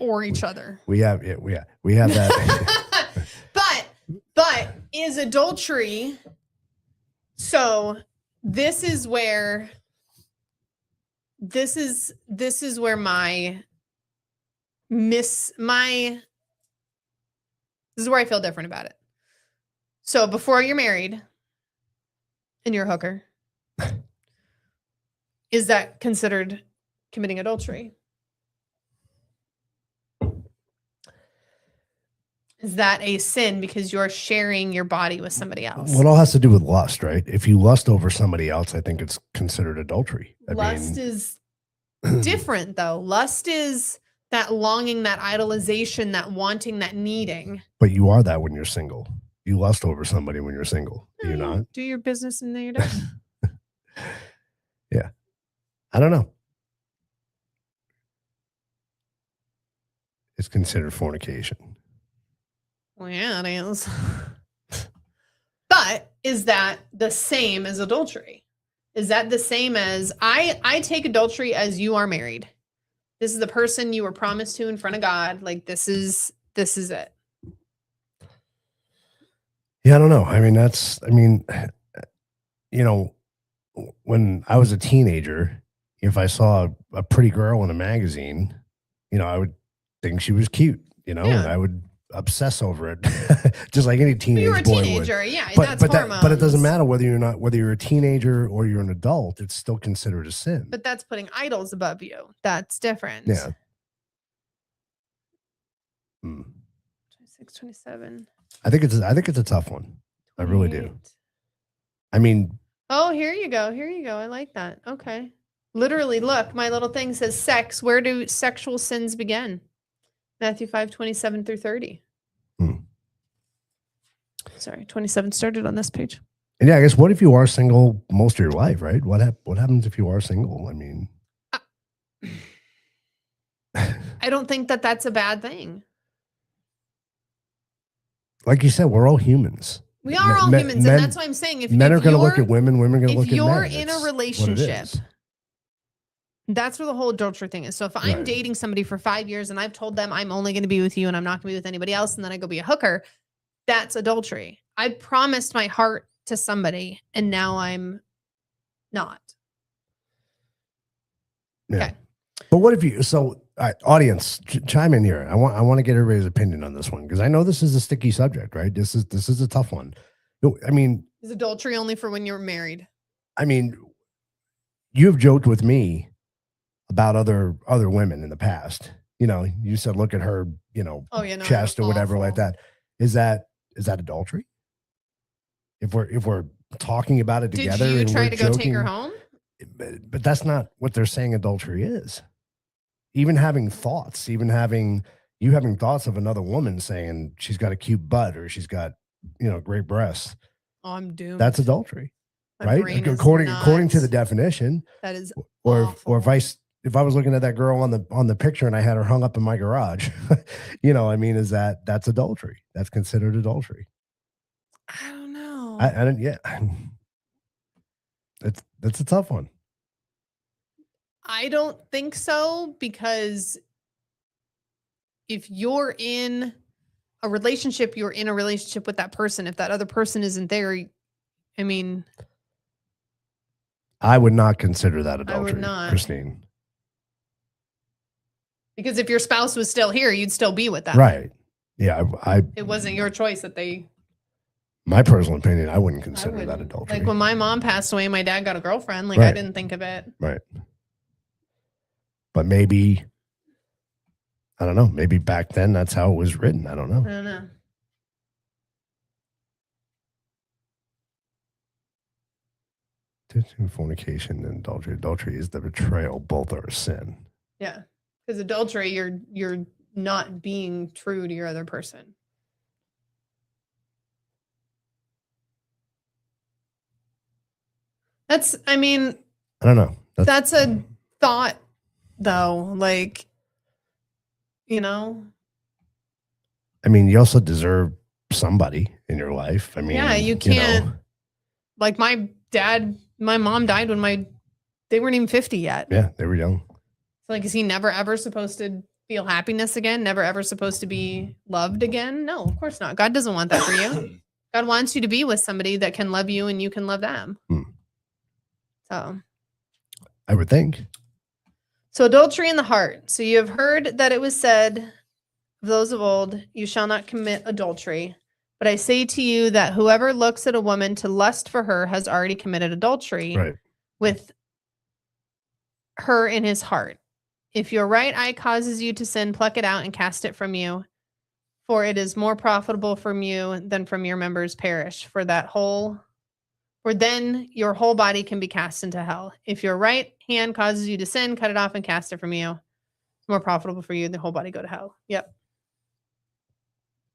S2: Or each other.
S3: We have that.
S2: but is adultery, so this is where this is where I feel different about it. So before you're married and you're a hooker, is that considered committing adultery? Is that a sin because you're sharing your body with somebody else?
S3: Well, it all has to do with lust, right? If you lust over somebody else, I think it's considered adultery.
S2: Lust is different, though. Lust is that longing, that idolization, that wanting, that needing.
S3: But you are that when you're single. You lust over somebody when you're single. Do you not?
S2: Do your business and then you're done.
S3: Yeah. I don't know. It's considered fornication.
S2: Well, yeah, it is. But is that the same as adultery? Is that the same as I take adultery as you are married? This is the person you were promised to in front of God. Like this is it.
S3: Yeah, I don't know. I mean, when I was a teenager, if I saw a pretty girl in a magazine, I would think she was cute, and I would obsess over it, just like any teenage
S2: You were a
S3: boy
S2: teenager,
S3: would.
S2: yeah.
S3: But
S2: That's hormones.
S3: but it doesn't matter whether you're a teenager or you're an adult. It's still considered a sin.
S2: But that's putting idols above you. That's different.
S3: Yeah.
S2: 26, 27.
S3: I think it's a tough one. I really do.
S2: 28.
S3: I mean,
S2: Oh, here you go. Here you go. I like that. Okay. Literally, look, my little thing says sex. Where do sexual sins begin? Matthew 5, 27 through 30. Sorry, 27 started on this page.
S3: and yeah, I guess what if you are single most of your life, right? What happens if you are single? I mean,
S2: I don't think that that's a bad thing.
S3: like you said, we're all humans.
S2: We are all humans, and that's why I'm saying if
S3: men are going to look
S2: you're-
S3: at women are going to look at men.
S2: if you're in
S3: It's
S2: a
S3: what it
S2: relationship,
S3: is.
S2: that's where the whole adultery thing is. So if I'm
S3: Right.
S2: dating somebody for 5 years and I've told them I'm only going to be with you and I'm not going to be with anybody else, and then I go be a hooker, that's adultery. I promised my heart to somebody and now I'm not.
S3: Yeah.
S2: Okay.
S3: But what if you? So, audience, chime in here. I want to get everybody's opinion on this one because I know this is a sticky subject, right? This is a tough one. No, I mean,
S2: Is adultery only for when you're married?
S3: You've joked with me about other women in the past. You said, look at her,
S2: Oh yeah, no,
S3: chest or whatever like
S2: awful.
S3: that. Is that adultery? If we're talking about it together,
S2: Did you
S3: and
S2: try
S3: we're
S2: to go take her
S3: joking,
S2: home?
S3: but that's not what they're saying adultery is. Even having thoughts, having thoughts of another woman saying she's got a cute butt or she's got, great breasts.
S2: Oh, I'm doomed.
S3: That's adultery,
S2: My
S3: right?
S2: brain is
S3: According to the
S2: nuts.
S3: definition.
S2: That is
S3: Or
S2: awful.
S3: if I was looking at that girl on the picture and I had her hung up in my garage, that's adultery. That's considered adultery.
S2: I don't know.
S3: I don't. Yeah, that's a tough one.
S2: I don't think so, because if you're in a relationship, you're in a relationship with that person. If that other person isn't there,
S3: I would not consider that adultery,
S2: not.
S3: Christine.
S2: because if your spouse was still here, you'd still be with them.
S3: Right. Yeah.
S2: It wasn't your choice that they.
S3: My personal opinion, I wouldn't
S2: I
S3: consider that
S2: wouldn't.
S3: adultery.
S2: Like when my mom passed away, my dad got a girlfriend. Like I
S3: Right.
S2: didn't think of it.
S3: Right. But maybe, I don't know, maybe back then that's how it was written. I don't
S2: I
S3: know.
S2: don't know.
S3: Fornication and adultery. Adultery is the betrayal. Both are a sin.
S2: Yeah, because adultery, you're not being true to your other person. That's,
S3: I don't know.
S2: that's a thought, though. Like,
S3: you also deserve somebody in your life.
S2: yeah, you can't. Like my mom died when they weren't even 50 yet.
S3: Yeah, they were young.
S2: Like, is he never ever supposed to feel happiness again? Never ever supposed to be loved again? No, of course not. God doesn't want that for you. God wants you to be with somebody that can love you and you can love them. So
S3: I would think.
S2: So adultery in the heart. So you have heard that it was said of those of old, you shall not commit adultery. But I say to you that whoever looks at a woman to lust for her has already committed adultery
S3: Right.
S2: with her in his heart. If your right eye causes you to sin, pluck it out and cast it from you. For it is more profitable from you than from your members perish. For then your whole body can be cast into hell. If your right hand causes you to sin, cut it off and cast it from you. It's more profitable for you than the whole body go to hell. Yep.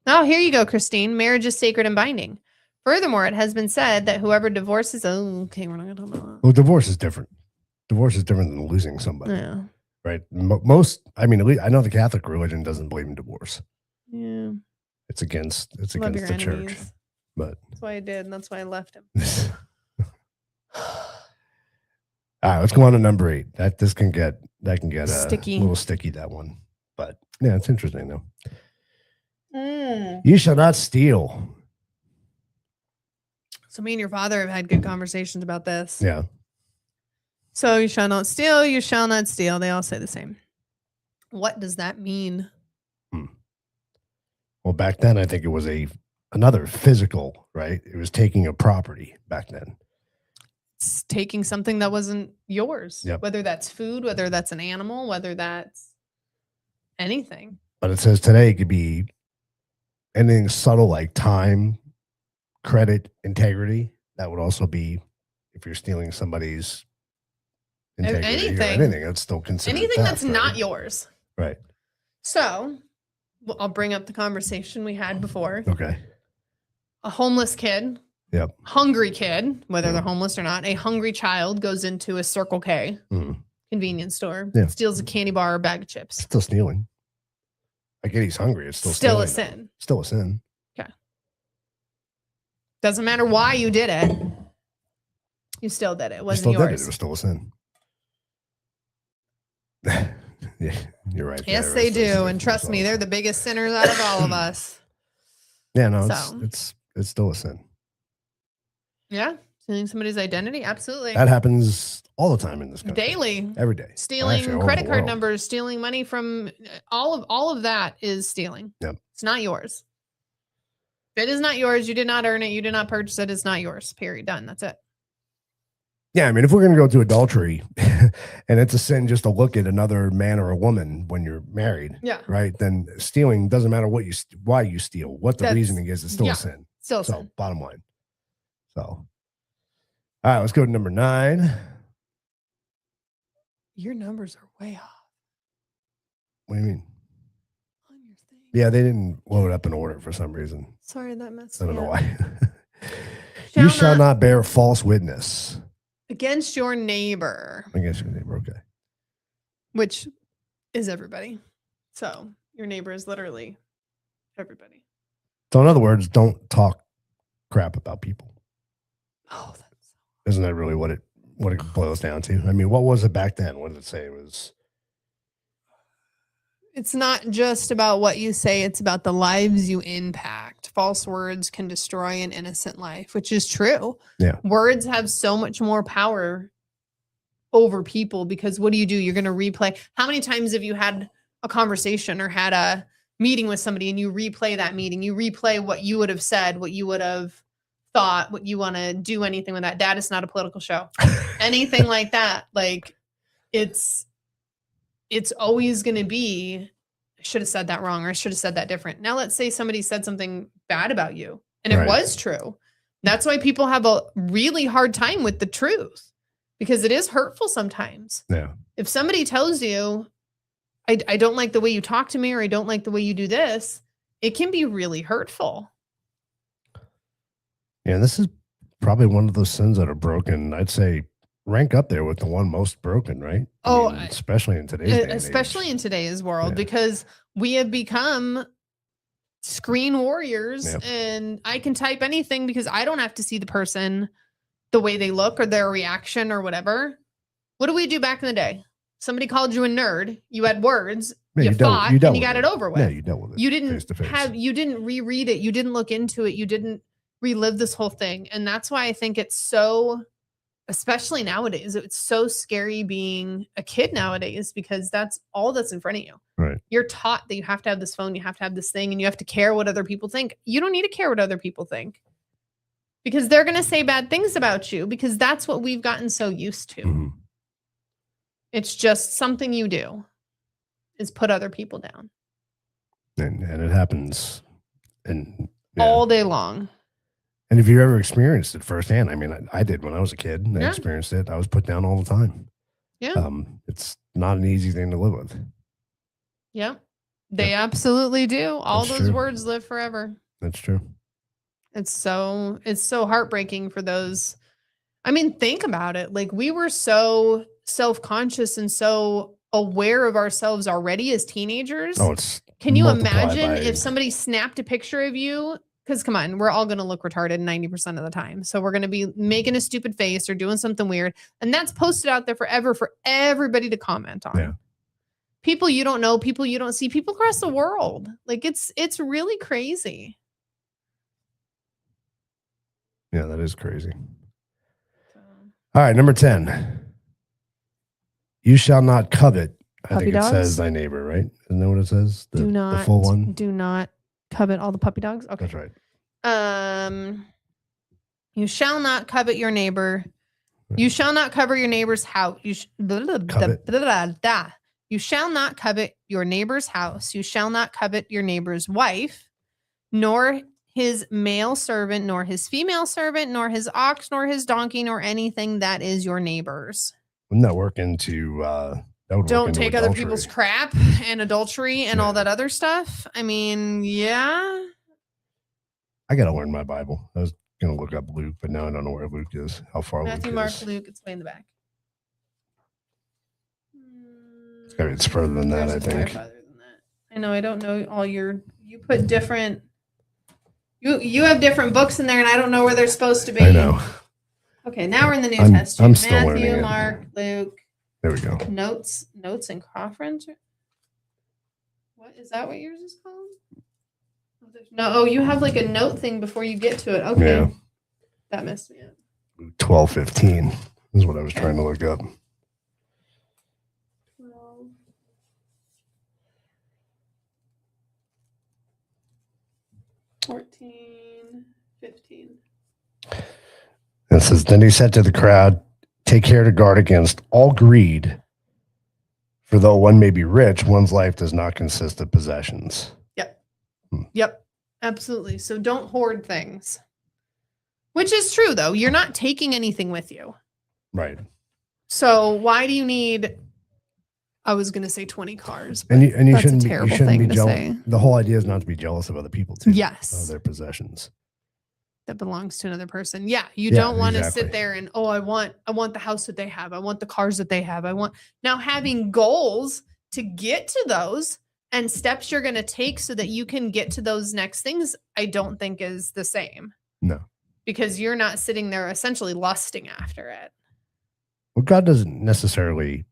S2: Oh, here you go, Christine. Marriage is sacred and binding. Furthermore, it has been said that whoever divorces, okay, we're not going to talk about that.
S3: Well, divorce is different. Divorce is different than losing somebody,
S2: Yeah.
S3: right? Most, I mean, at least I know the Catholic religion doesn't believe in divorce.
S2: Yeah.
S3: It's against
S2: Love
S3: the
S2: your
S3: church.
S2: enemies.
S3: But
S2: That's why I did, and that's why I left him.
S3: all right, let's go on to number 8. This can get
S2: Sticky.
S3: a little sticky, that one. But yeah, it's interesting though.
S2: Mm.
S3: You shall not steal.
S2: So me and your father have had good conversations about this.
S3: Yeah.
S2: So you shall not steal, you shall not steal. They all say the same. What does that mean?
S3: Well, back then I think it was another physical, right? It was taking a property back then.
S2: It's taking something that wasn't yours.
S3: Yep.
S2: Whether that's food, whether that's an animal, whether that's anything.
S3: But it says today it could be anything subtle like time, credit, integrity. That would also be if you're stealing somebody's integrity or anything that's still considered
S2: anything
S3: theft,
S2: that's not yours.
S3: Right.
S2: So I'll bring up the conversation we had before.
S3: Okay.
S2: A homeless kid,
S3: Yep.
S2: hungry kid, whether
S3: Yeah.
S2: they're homeless or not, a hungry child goes into a Circle K convenience store,
S3: Yeah.
S2: steals a candy bar or a bag of chips.
S3: Still stealing. I get he's hungry. It's still
S2: Still a
S3: stealing.
S2: sin.
S3: Still a sin.
S2: Doesn't matter why you did it. You still did it. It
S3: You
S2: wasn't
S3: still did it.
S2: yours.
S3: It was still a sin. Yeah, you're right.
S2: Yes,
S3: there.
S2: they
S3: It's-
S2: do.
S3: it's-
S2: And trust me, they're the biggest sinners out of all of us.
S3: Yeah, no,
S2: So.
S3: it's still a sin.
S2: Yeah. Stealing somebody's identity. Absolutely.
S3: That happens all the time in this country.
S2: Daily.
S3: Every day.
S2: Stealing
S3: Actually, all over
S2: credit
S3: the
S2: card
S3: world.
S2: numbers, stealing money from all of that is stealing.
S3: Yep.
S2: It's not yours. If it is not yours, you did not earn it, you did not purchase it, it's not yours. Period. Done. That's it.
S3: Yeah, I mean, if we're going to go to adultery and it's a sin just to look at another man or a woman when you're married,
S2: Yeah.
S3: right? Then stealing doesn't matter why you steal, what the
S2: That's-
S3: reasoning is, it's still
S2: yeah.
S3: a sin.
S2: Still
S3: So,
S2: sin.
S3: bottom line. So, all right, let's go to number 9.
S2: Your numbers are way off
S3: What do you mean?
S2: on your thing.
S3: Yeah, they didn't load up in order for some reason.
S2: Sorry, that messed
S3: I
S2: me
S3: don't know
S2: up.
S3: why. You shall not bear false witness
S2: Against your neighbor,
S3: against your neighbor. Okay.
S2: which is everybody. So your neighbor is literally everybody.
S3: So, in other words, don't talk crap about people.
S2: Oh, that's
S3: Isn't that really what it boils down to? I mean, what was it back then? What did it say? It was
S2: it's not just about what you say, it's about the lives you impact. False words can destroy an innocent life, which is true.
S3: Yeah.
S2: Words have so much more power over people because what do? You're going to replay. How many times have you had a conversation or had a meeting with somebody and you replay that meeting? You replay what you would have said, what you would have thought, what you want to do, anything with that. Dad, it's not a political show. Anything like that. Like it's always going to be, I should have said that wrong, or I should have said that different. Now, let's say somebody said something bad about you and it
S3: Right.
S2: was true. That's why people have a really hard time with the truth because it is hurtful sometimes.
S3: yeah.
S2: If somebody tells you, I don't like the way you talk to me, or I don't like the way you do this, it can be really hurtful.
S3: Yeah, this is probably one of those sins that are broken. I'd say rank up there with the one most broken, right? Especially in today's day and
S2: Especially
S3: age.
S2: in today's world,
S3: Yeah.
S2: because we have become screen warriors.
S3: Yep.
S2: And I can type anything because I don't have to see the person, the way they look or their reaction or whatever. What do we do back in the day? Somebody called you a nerd. You had words.
S3: Yeah,
S2: you
S3: dealt
S2: fought
S3: with
S2: and you got it over with.
S3: Yeah, you dealt with it.
S2: You didn't
S3: face-to-face.
S2: you didn't reread it. You didn't look into it. You didn't relive this whole thing. And that's why I think it's so, especially nowadays, it's so scary being a kid nowadays, because that's all that's in front of you.
S3: Right.
S2: You're taught that you have to have this phone, you have to have this thing, and you have to care what other people think. You don't need to care what other people think because they're going to say bad things about you, because that's what we've gotten so used to.
S3: Mhm.
S2: It's just something you do is put other people down.
S3: And it happens. And
S2: all day long.
S3: And if you ever experienced it firsthand, I mean, I did when I was a kid. I
S2: Yeah.
S3: experienced it. I was put down all the time.
S2: Yeah.
S3: It's not an easy thing to live with.
S2: Yeah. They absolutely do. All
S3: That's
S2: those
S3: true.
S2: words live forever.
S3: That's true.
S2: It's so heartbreaking for those. I mean, think about it. Like, we were so self-conscious and so aware of ourselves already as teenagers.
S3: Oh, it's
S2: Can you
S3: multiplied
S2: imagine
S3: by-
S2: if somebody snapped a picture of you? Because come on, we're all going to look retarded 90% of the time. So we're going to be making a stupid face or doing something weird. And that's posted out there forever for everybody to comment on.
S3: Yeah.
S2: People you don't know, people you don't see, people across the world. Like, it's really crazy.
S3: Yeah, that is crazy. All right, number 10. You shall not covet. I
S2: Puppy
S3: think it
S2: dogs?
S3: says thy neighbor, right? Isn't that what it says? The full one?
S2: Do not covet all the puppy dogs. Okay.
S3: That's right.
S2: You shall not covet your neighbor. You shall not covet your neighbor's house. You shall not covet your neighbor's house. You shall not covet your neighbor's wife, nor his male servant, nor his female servant, nor his ox, nor his donkey, nor anything that is your neighbor's.
S3: Wouldn't that work into that would work
S2: Don't
S3: into
S2: take other
S3: adultery.
S2: people's crap and adultery and all that other stuff. I mean, yeah.
S3: I gotta learn my Bible. I was gonna look up Luke, but now I don't know where Luke is. How far
S2: Matthew,
S3: Luke
S2: Mark,
S3: is.
S2: Luke, it's way in the back.
S3: It's further than that, I
S2: Yours is way
S3: think.
S2: farther than that. I know. I don't know all your. You put different. You have different books in there, and I don't know where they're supposed to be.
S3: I know.
S2: Okay, now we're in the New
S3: I'm
S2: Testament.
S3: still learning
S2: Matthew,
S3: it.
S2: Mark, Luke.
S3: There we go.
S2: Notes, and Crawford. What is that? What yours is called? No. Oh, you have like a note thing before you get to it. Okay,
S3: Yeah.
S2: that messed me up.
S3: 12:15 is what I was trying to look up.
S2: 12. 14, 15.
S3: It says, then he said to the crowd, take care to guard against all greed, for though one may be rich, one's life does not consist of possessions.
S2: Yep, absolutely. So don't hoard things. Which is true, though. You're not taking anything with you.
S3: Right.
S2: So why do you need, I was going to say 20 cars.
S3: And you
S2: that's
S3: shouldn't
S2: a
S3: be,
S2: terrible thing to
S3: jealous.
S2: say.
S3: The whole idea is not to be jealous of other people too.
S2: Yes.
S3: Of their possessions.
S2: That belongs to another person. Yeah. You
S3: Yeah,
S2: don't want to
S3: exactly.
S2: sit there and, oh, I want the house that they have. I want the cars that they have. Now having goals to get to those and steps you're going to take so that you can get to those next things, I don't think is the same.
S3: No.
S2: Because you're not sitting there essentially lusting after it.
S3: Well, God doesn't necessarily,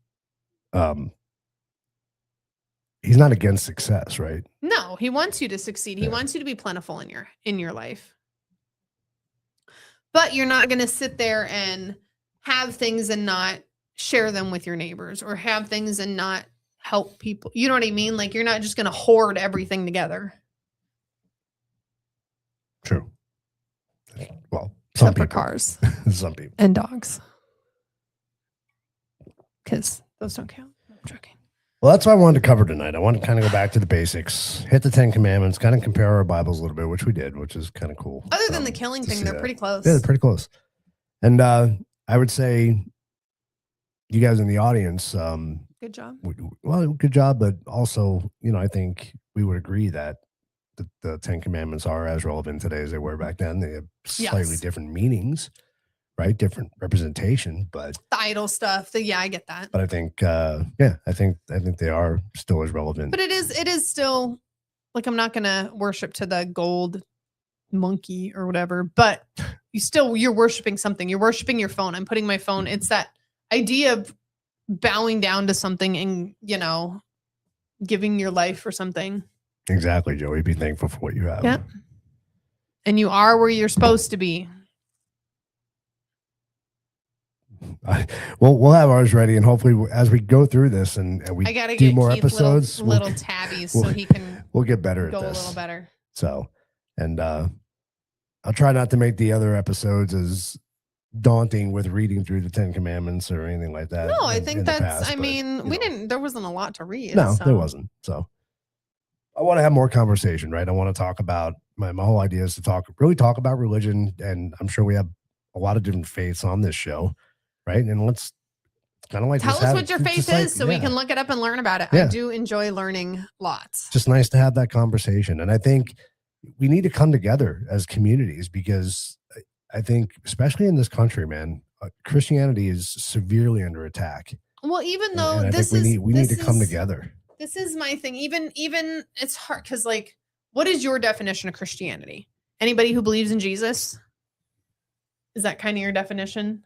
S3: he's not against success, right?
S2: No, he wants you to succeed. He
S3: Yeah.
S2: wants you to be plentiful in your life. But you're not going to sit there and have things and not share them with your neighbors, or have things and not help people. You know what I mean? Like, you're not just going to hoard everything together.
S3: True. Well, some
S2: Except for
S3: people.
S2: cars
S3: Some people.
S2: and dogs. Because those don't count. No, I'm joking.
S3: Well, that's what I wanted to cover tonight. I wanted to kind of go back to the basics, hit the 10 Commandments, kind of compare our Bibles a little bit, which we did, which is kind of cool.
S2: Other than the killing
S3: to
S2: thing,
S3: see
S2: they're
S3: that.
S2: pretty close.
S3: Yeah, they're pretty close. And I would say you guys in the audience,
S2: Good job.
S3: well, good job, but also, I think we would agree that the 10 Commandments are as relevant today as they were back then. They have slightly
S2: Yes.
S3: different meanings, right? Different representation, but
S2: The idol stuff. Yeah, I get that.
S3: I think, I think they are still as relevant.
S2: But it is still, like, I'm not gonna worship to the gold monkey or whatever, but you're worshiping something. You're worshiping your phone. I'm putting my phone. It's that idea of bowing down to something and, giving your life for something.
S3: Exactly, Joey. Be thankful for what you have.
S2: Yeah. And you are where you're supposed to be.
S3: We'll have ours ready, and hopefully, as we go through this and we
S2: I gotta
S3: do
S2: get
S3: more
S2: Keith
S3: episodes,
S2: little tabbies
S3: we'll-
S2: so he can
S3: we'll get better
S2: go
S3: at
S2: a
S3: this.
S2: little better.
S3: So, and I'll try not to make the other episodes as daunting with reading through the 10 Commandments or anything like that.
S2: No, I
S3: in
S2: think
S3: the
S2: that's,
S3: past,
S2: I
S3: but,
S2: mean,
S3: you know.
S2: there wasn't a lot to read.
S3: No,
S2: so.
S3: there wasn't. So I want to have more conversation, right? I want to talk about my whole idea is to really talk about religion. And I'm sure we have a lot of different faiths on this show, right? And let's kind of like
S2: tell us what your faith is so we can look it up and learn about it.
S3: Yeah.
S2: I do enjoy learning lots.
S3: Just nice to have that conversation. And I think we need to come together as communities because I think, especially in this country, man, Christianity is severely under attack.
S2: Well, even though
S3: and I
S2: this
S3: think
S2: is
S3: we need to come together.
S2: This is my thing. Even it's hard because, like, what is your definition of Christianity? Anybody who believes in Jesus? Is that kind of your definition?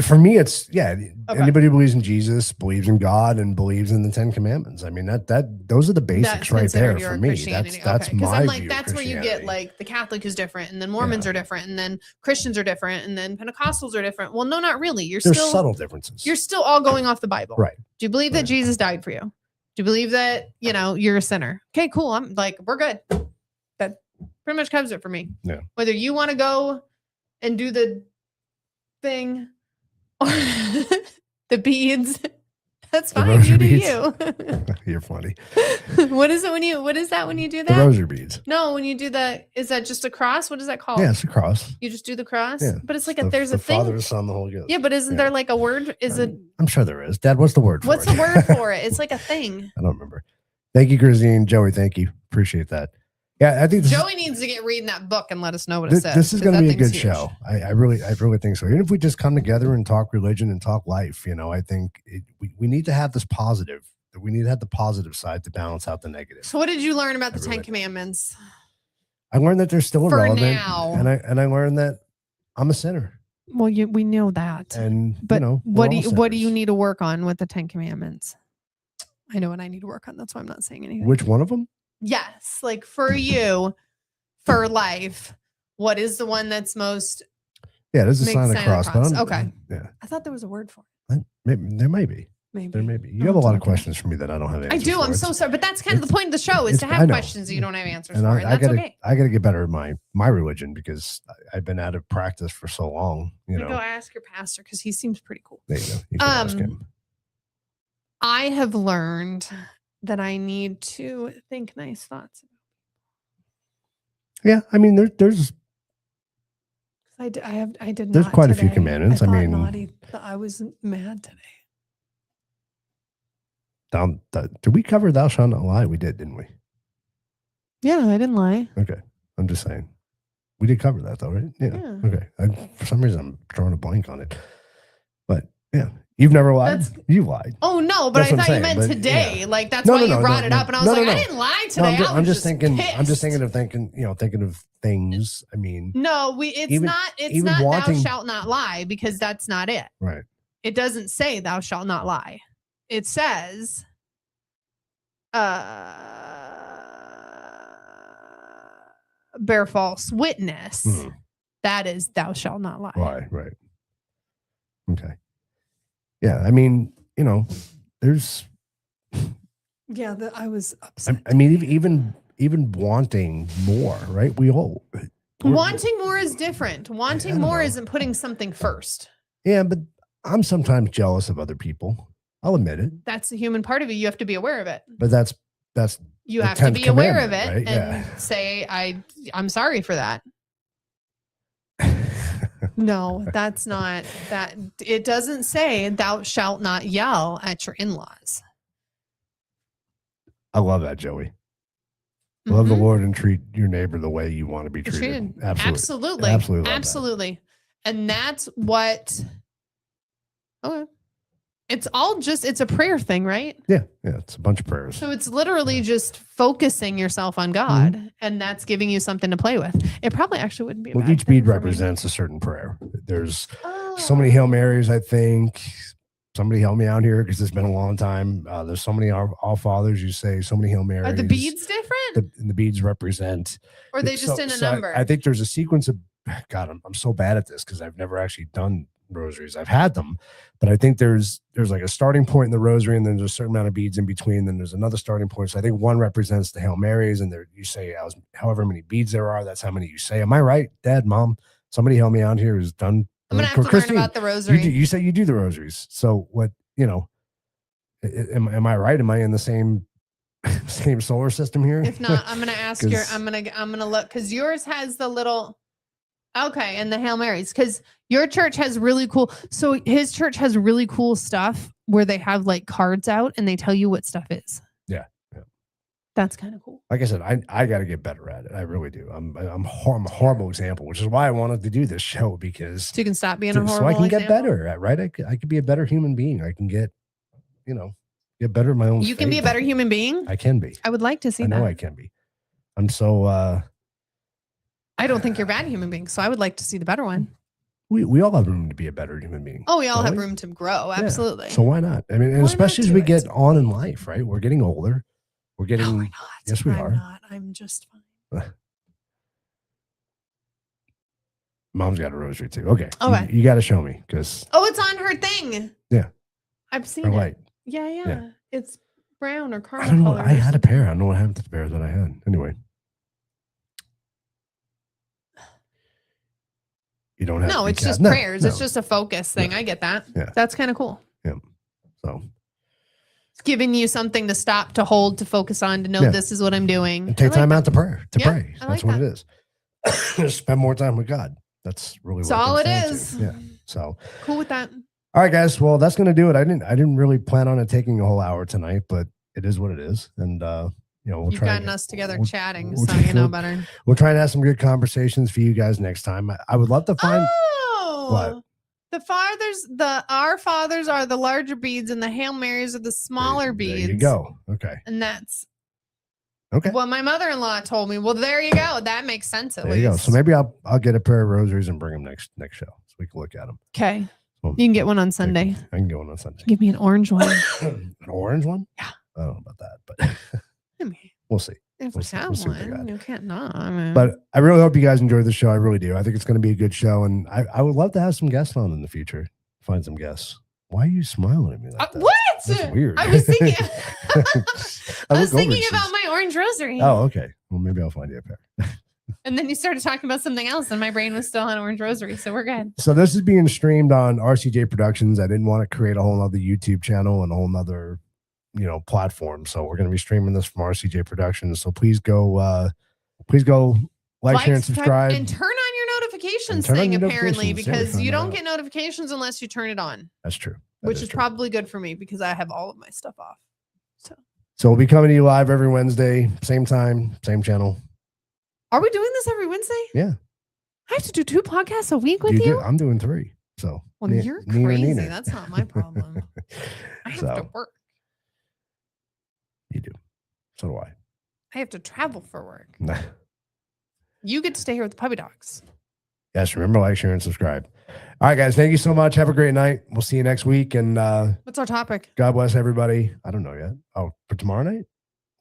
S3: For me, it's anybody who believes in Jesus, believes in God, and believes in the 10 Commandments. I mean, those are the basics right there for me. That's my
S2: I'm like,
S3: view
S2: that's
S3: of
S2: where you get like the Catholic is different, and then Mormons are different, and then Christians are different, and then Pentecostals are different. Well, no, not really.
S3: There's still subtle differences.
S2: You're still all going off the Bible.
S3: Right.
S2: Do you believe that Jesus died for you? Do you believe that, you're a sinner? Okay, cool. I'm like, we're good. That pretty much covers it for me.
S3: Yeah.
S2: Whether you want to go and do the thing or the beads, that's fine. You do you.
S3: You're funny.
S2: What is that when you do that?
S3: The rosary beads.
S2: No, when you do that, is that just a cross? What is that called?
S3: Yeah, it's a cross.
S2: You just do the cross?
S3: Yeah.
S2: But it's like
S3: there's
S2: a thing.
S3: Father, Son, the Holy Ghost.
S2: Yeah, but isn't there like a word? Is it?
S3: I'm sure there is. Dad, what's the word for
S2: What's
S3: it?
S2: the word for it? It's like a thing.
S3: I don't remember. Thank you, Christine. Joey, thank you. Appreciate that. Yeah, I think
S2: Joey needs to get reading that book and let us know what it says.
S3: This is going to be a good
S2: huge.
S3: show. I really think so. Even if we just come together and talk religion and talk life, I think we need to have this positive. We need to have the positive side to balance out the negative.
S2: So what did you learn about the 10 Commandments?
S3: I learned that they're still
S2: For
S3: irrelevant.
S2: now.
S3: And I learned that I'm a sinner.
S2: Well, we know that.
S3: And
S2: but what do you
S3: sinners.
S2: need to work on with the 10 Commandments? I know what I need to work on. That's why I'm not saying anything.
S3: Which one of them?
S2: Yes, like for you, for life, what is the one that's most?
S3: Yeah, there's a sign of cross. But
S2: okay.
S3: Yeah.
S2: I thought there was a word for it.
S3: Maybe there may be. There may be. You have a lot of questions for me that I don't have answers
S2: I do.
S3: for.
S2: I'm so sorry, but that's kind of the point of the show is to have questions that you don't have answers for. And that's okay.
S3: I gotta get better at my religion because I've been out of practice for so long.
S2: Go ask your pastor because he seems pretty cool.
S3: There you go. You can ask him.
S2: I have learned that I need to think nice thoughts.
S3: Yeah, I mean, there's
S2: There's
S3: quite a few commandments.
S2: I was mad today.
S3: Did we cover thou shalt not lie? We did, didn't we?
S2: Yeah, I didn't lie.
S3: Okay, I'm just saying. We did cover that though, right? Yeah. Okay. For some reason, I'm drawing a blank on it. But yeah, you've never lied. You lied.
S2: Oh no, but I thought you meant today. Yeah. Like that's why you brought it up, and I was like, I didn't lie today.
S3: I'm just thinking of things. I mean,
S2: no, it's not thou shalt not lie because that's not it.
S3: Right.
S2: It doesn't say thou shalt not lie. It says, bear false witness. That is thou shalt not lie.
S3: Right. Okay. Yeah, I mean, there's.
S2: Yeah, I was upset.
S3: I mean, even wanting more, right?
S2: Wanting more is different. Wanting more isn't putting something first.
S3: Yeah, but I'm sometimes jealous of other people. I'll admit it.
S2: That's the human part of you. You have to be aware of it.
S3: But that's
S2: you have to be aware of it,
S3: right?
S2: and say I'm sorry for that. No, that's not that. It doesn't say thou shalt not yell at your in-laws.
S3: I love that, Joey. Love the Lord and treat your neighbor the way you want to be treated.
S2: Absolutely. And that's what. Okay. It's a prayer thing, right?
S3: Yeah. It's a bunch of prayers.
S2: So it's literally just focusing yourself on God, and that's giving you something to play with. It probably actually wouldn't be.
S3: Each bead represents a certain prayer. There's so many Hail Marys. I think somebody help me out here because it's been a long time. There's so many All Fathers. You say so many Hail Marys.
S2: Are the beads different?
S3: The beads represent.
S2: Or are they just in a number?
S3: I think there's a sequence of. God, I'm so bad at this because I've never actually done rosaries. I've had them, but I think there's like a starting point in the rosary, and then there's a certain amount of beads in between. Then there's another starting point. So I think one represents the Hail Marys, and there you say however many beads there are. That's how many you say. Am I right, Dad, Mom? Somebody help me out here who's done.
S2: I'm gonna have to learn about the rosary.
S3: You say you do the rosaries. So what? Am I right? Am I in the same same solar system here?
S2: If not, I'm gonna ask your.
S3: 'Cause-
S2: I'm gonna look because yours has the little. Okay, and the Hail Marys because your church has really cool. So his church has really cool stuff where they have like cards out and they tell you what stuff is.
S3: Yeah.
S2: That's kind of cool.
S3: Like I said, I got to get better at it. I really do. I'm a horrible example, which is why I wanted to do this show because
S2: So you can stop being a horrible.
S3: so I can get
S2: example.
S3: better at right. I could be a better human being. I can get, get better at my own.
S2: You can be a
S3: faith.
S2: better human being.
S3: I can be.
S2: I would like to see
S3: I know
S2: that.
S3: I can be. I'm so.
S2: I don't think you're a bad human being, so I would like to see the better one.
S3: We all have room to be a better human being.
S2: Oh, we all
S3: don't
S2: have
S3: we?
S2: room to grow.
S3: Yeah.
S2: Absolutely.
S3: So why not? I mean, and
S2: Why not
S3: especially as
S2: do
S3: we
S2: it?
S3: get on in life, right? We're getting older. We're getting.
S2: No, we're not.
S3: Yes, we
S2: I'm
S3: are.
S2: not. I'm just fine.
S3: Mom's got a rosary too. Okay.
S2: Okay.
S3: You got to show me because
S2: Oh, it's on her thing.
S3: Yeah.
S2: I've seen
S3: her
S2: it.
S3: light.
S2: Yeah. It's brown or
S3: I
S2: caramel
S3: don't know.
S2: color.
S3: I had a pair. I don't know what happened to the pairs that I had. Anyway. You don't have
S2: No,
S3: to be
S2: it's just
S3: no,
S2: prayers. It's
S3: no.
S2: just a focus thing.
S3: No.
S2: I get that.
S3: Yeah.
S2: That's kind of cool.
S3: So
S2: It's giving you something to stop, to hold, to focus on, to know
S3: Yeah.
S2: this is what I'm doing.
S3: and take
S2: I like
S3: time
S2: that.
S3: out to pray.
S2: Yeah,
S3: Pray.
S2: I
S3: That's
S2: like
S3: what it is. Just spend more time with God. That's really
S2: That's
S3: what
S2: all
S3: comes
S2: it
S3: down to.
S2: is.
S3: Yeah. So
S2: Cool with that.
S3: all right, guys. Well, that's gonna do it. I didn't really plan on it taking a whole hour tonight, but it is what it is. And we'll
S2: You've
S3: try
S2: gotten
S3: and-
S2: us together
S3: we'll-
S2: chatting,
S3: we'll-
S2: so you know better.
S3: We'll try and have some good conversations for you guys next time. I would love to find
S2: Oh, our fathers are the larger beads, and the Hail Marys are the smaller beads.
S3: There you go. Okay.
S2: And that's
S3: Okay.
S2: what my mother-in-law told me. Well, there you go. That makes sense at
S3: There
S2: least.
S3: you go. So maybe I'll get a pair of rosaries and bring them next show so we can look at them.
S2: Okay.
S3: Well,
S2: You can get one on Sunday.
S3: I can get one on Sunday.
S2: Give me an orange one.
S3: An orange one?
S2: Yeah.
S3: I don't know about that, but
S2: I mean,
S3: we'll see.
S2: if
S3: We'll
S2: we
S3: see-
S2: have
S3: we'll see what they
S2: one,
S3: got.
S2: you can't not. I mean,
S3: But I really hope you guys enjoyed the show. I really do. I think it's going to be a good show, and I would love to have some guests on in the future. Find some guests. Why are you smiling at me like that?
S2: what?
S3: That's weird.
S2: I was thinking.
S3: I
S2: I was
S3: look over
S2: thinking
S3: and
S2: about
S3: she's-
S2: my orange rosary.
S3: Oh, okay. Well, maybe I'll find you a pair.
S2: And then you started talking about something else, and my brain was still on orange rosary. So we're good.
S3: So this is being streamed on RCJ Productions. I didn't want to create a whole other YouTube channel and a whole nother, platform. So we're going to be streaming this from RCJ Productions. So please go like, share, and subscribe.
S2: And turn on your notifications
S3: turn on
S2: thing,
S3: your
S2: apparently,
S3: notifications. Yeah, we
S2: because
S3: found
S2: you
S3: that
S2: don't
S3: out.
S2: get notifications unless you turn it on,
S3: That's true. That
S2: which is
S3: true.
S2: probably good for me because I have all of my stuff off.
S3: So we'll be coming to you live every Wednesday, same time, same channel.
S2: Are we doing this every Wednesday?
S3: Yeah.
S2: I have to do 2 podcasts a week with
S3: You
S2: you?
S3: do. I'm doing 3. So
S2: Well, you're
S3: neither,
S2: crazy.
S3: neither.
S2: That's not my problem. I have to
S3: So
S2: work.
S3: you do. So do I.
S2: I have to travel for work.
S3: Nah.
S2: You get to stay here with the puppy dogs.
S3: Yes, remember, like, share, and subscribe. All right, guys. Thank you so much. Have a great night. We'll see you next week. And
S2: What's our topic?
S3: God bless everybody. I don't know yet. Oh, for tomorrow night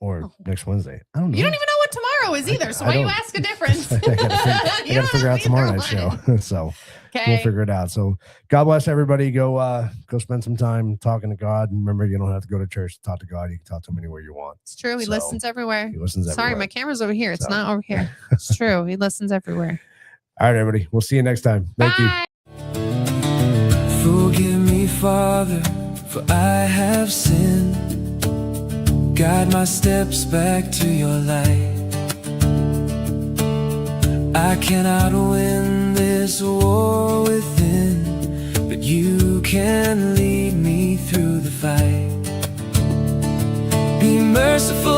S3: or next Wednesday? I don't know.
S2: You don't even know what tomorrow is either. So
S3: I
S2: why you
S3: don't.
S2: ask a difference?
S3: I gotta figure out tomorrow night's show. So
S2: Okay.
S3: we'll figure it out. So God bless everybody. Go spend some time talking to God. And remember, you don't have to go to church to talk to God. You can talk to him anywhere you want.
S2: It's true. He
S3: So,
S2: listens everywhere.
S3: He listens
S2: Sorry,
S3: everywhere.
S2: my camera's over here. It's
S3: So.
S2: not over here. It's true. He listens everywhere.
S3: All right, everybody. We'll see you next time. Thank you.
S2: Bye.
S1: Forgive me, Father, for I have sinned. Guide my steps back to your light. I cannot win this war within, but you can lead me through the fight. Be merciful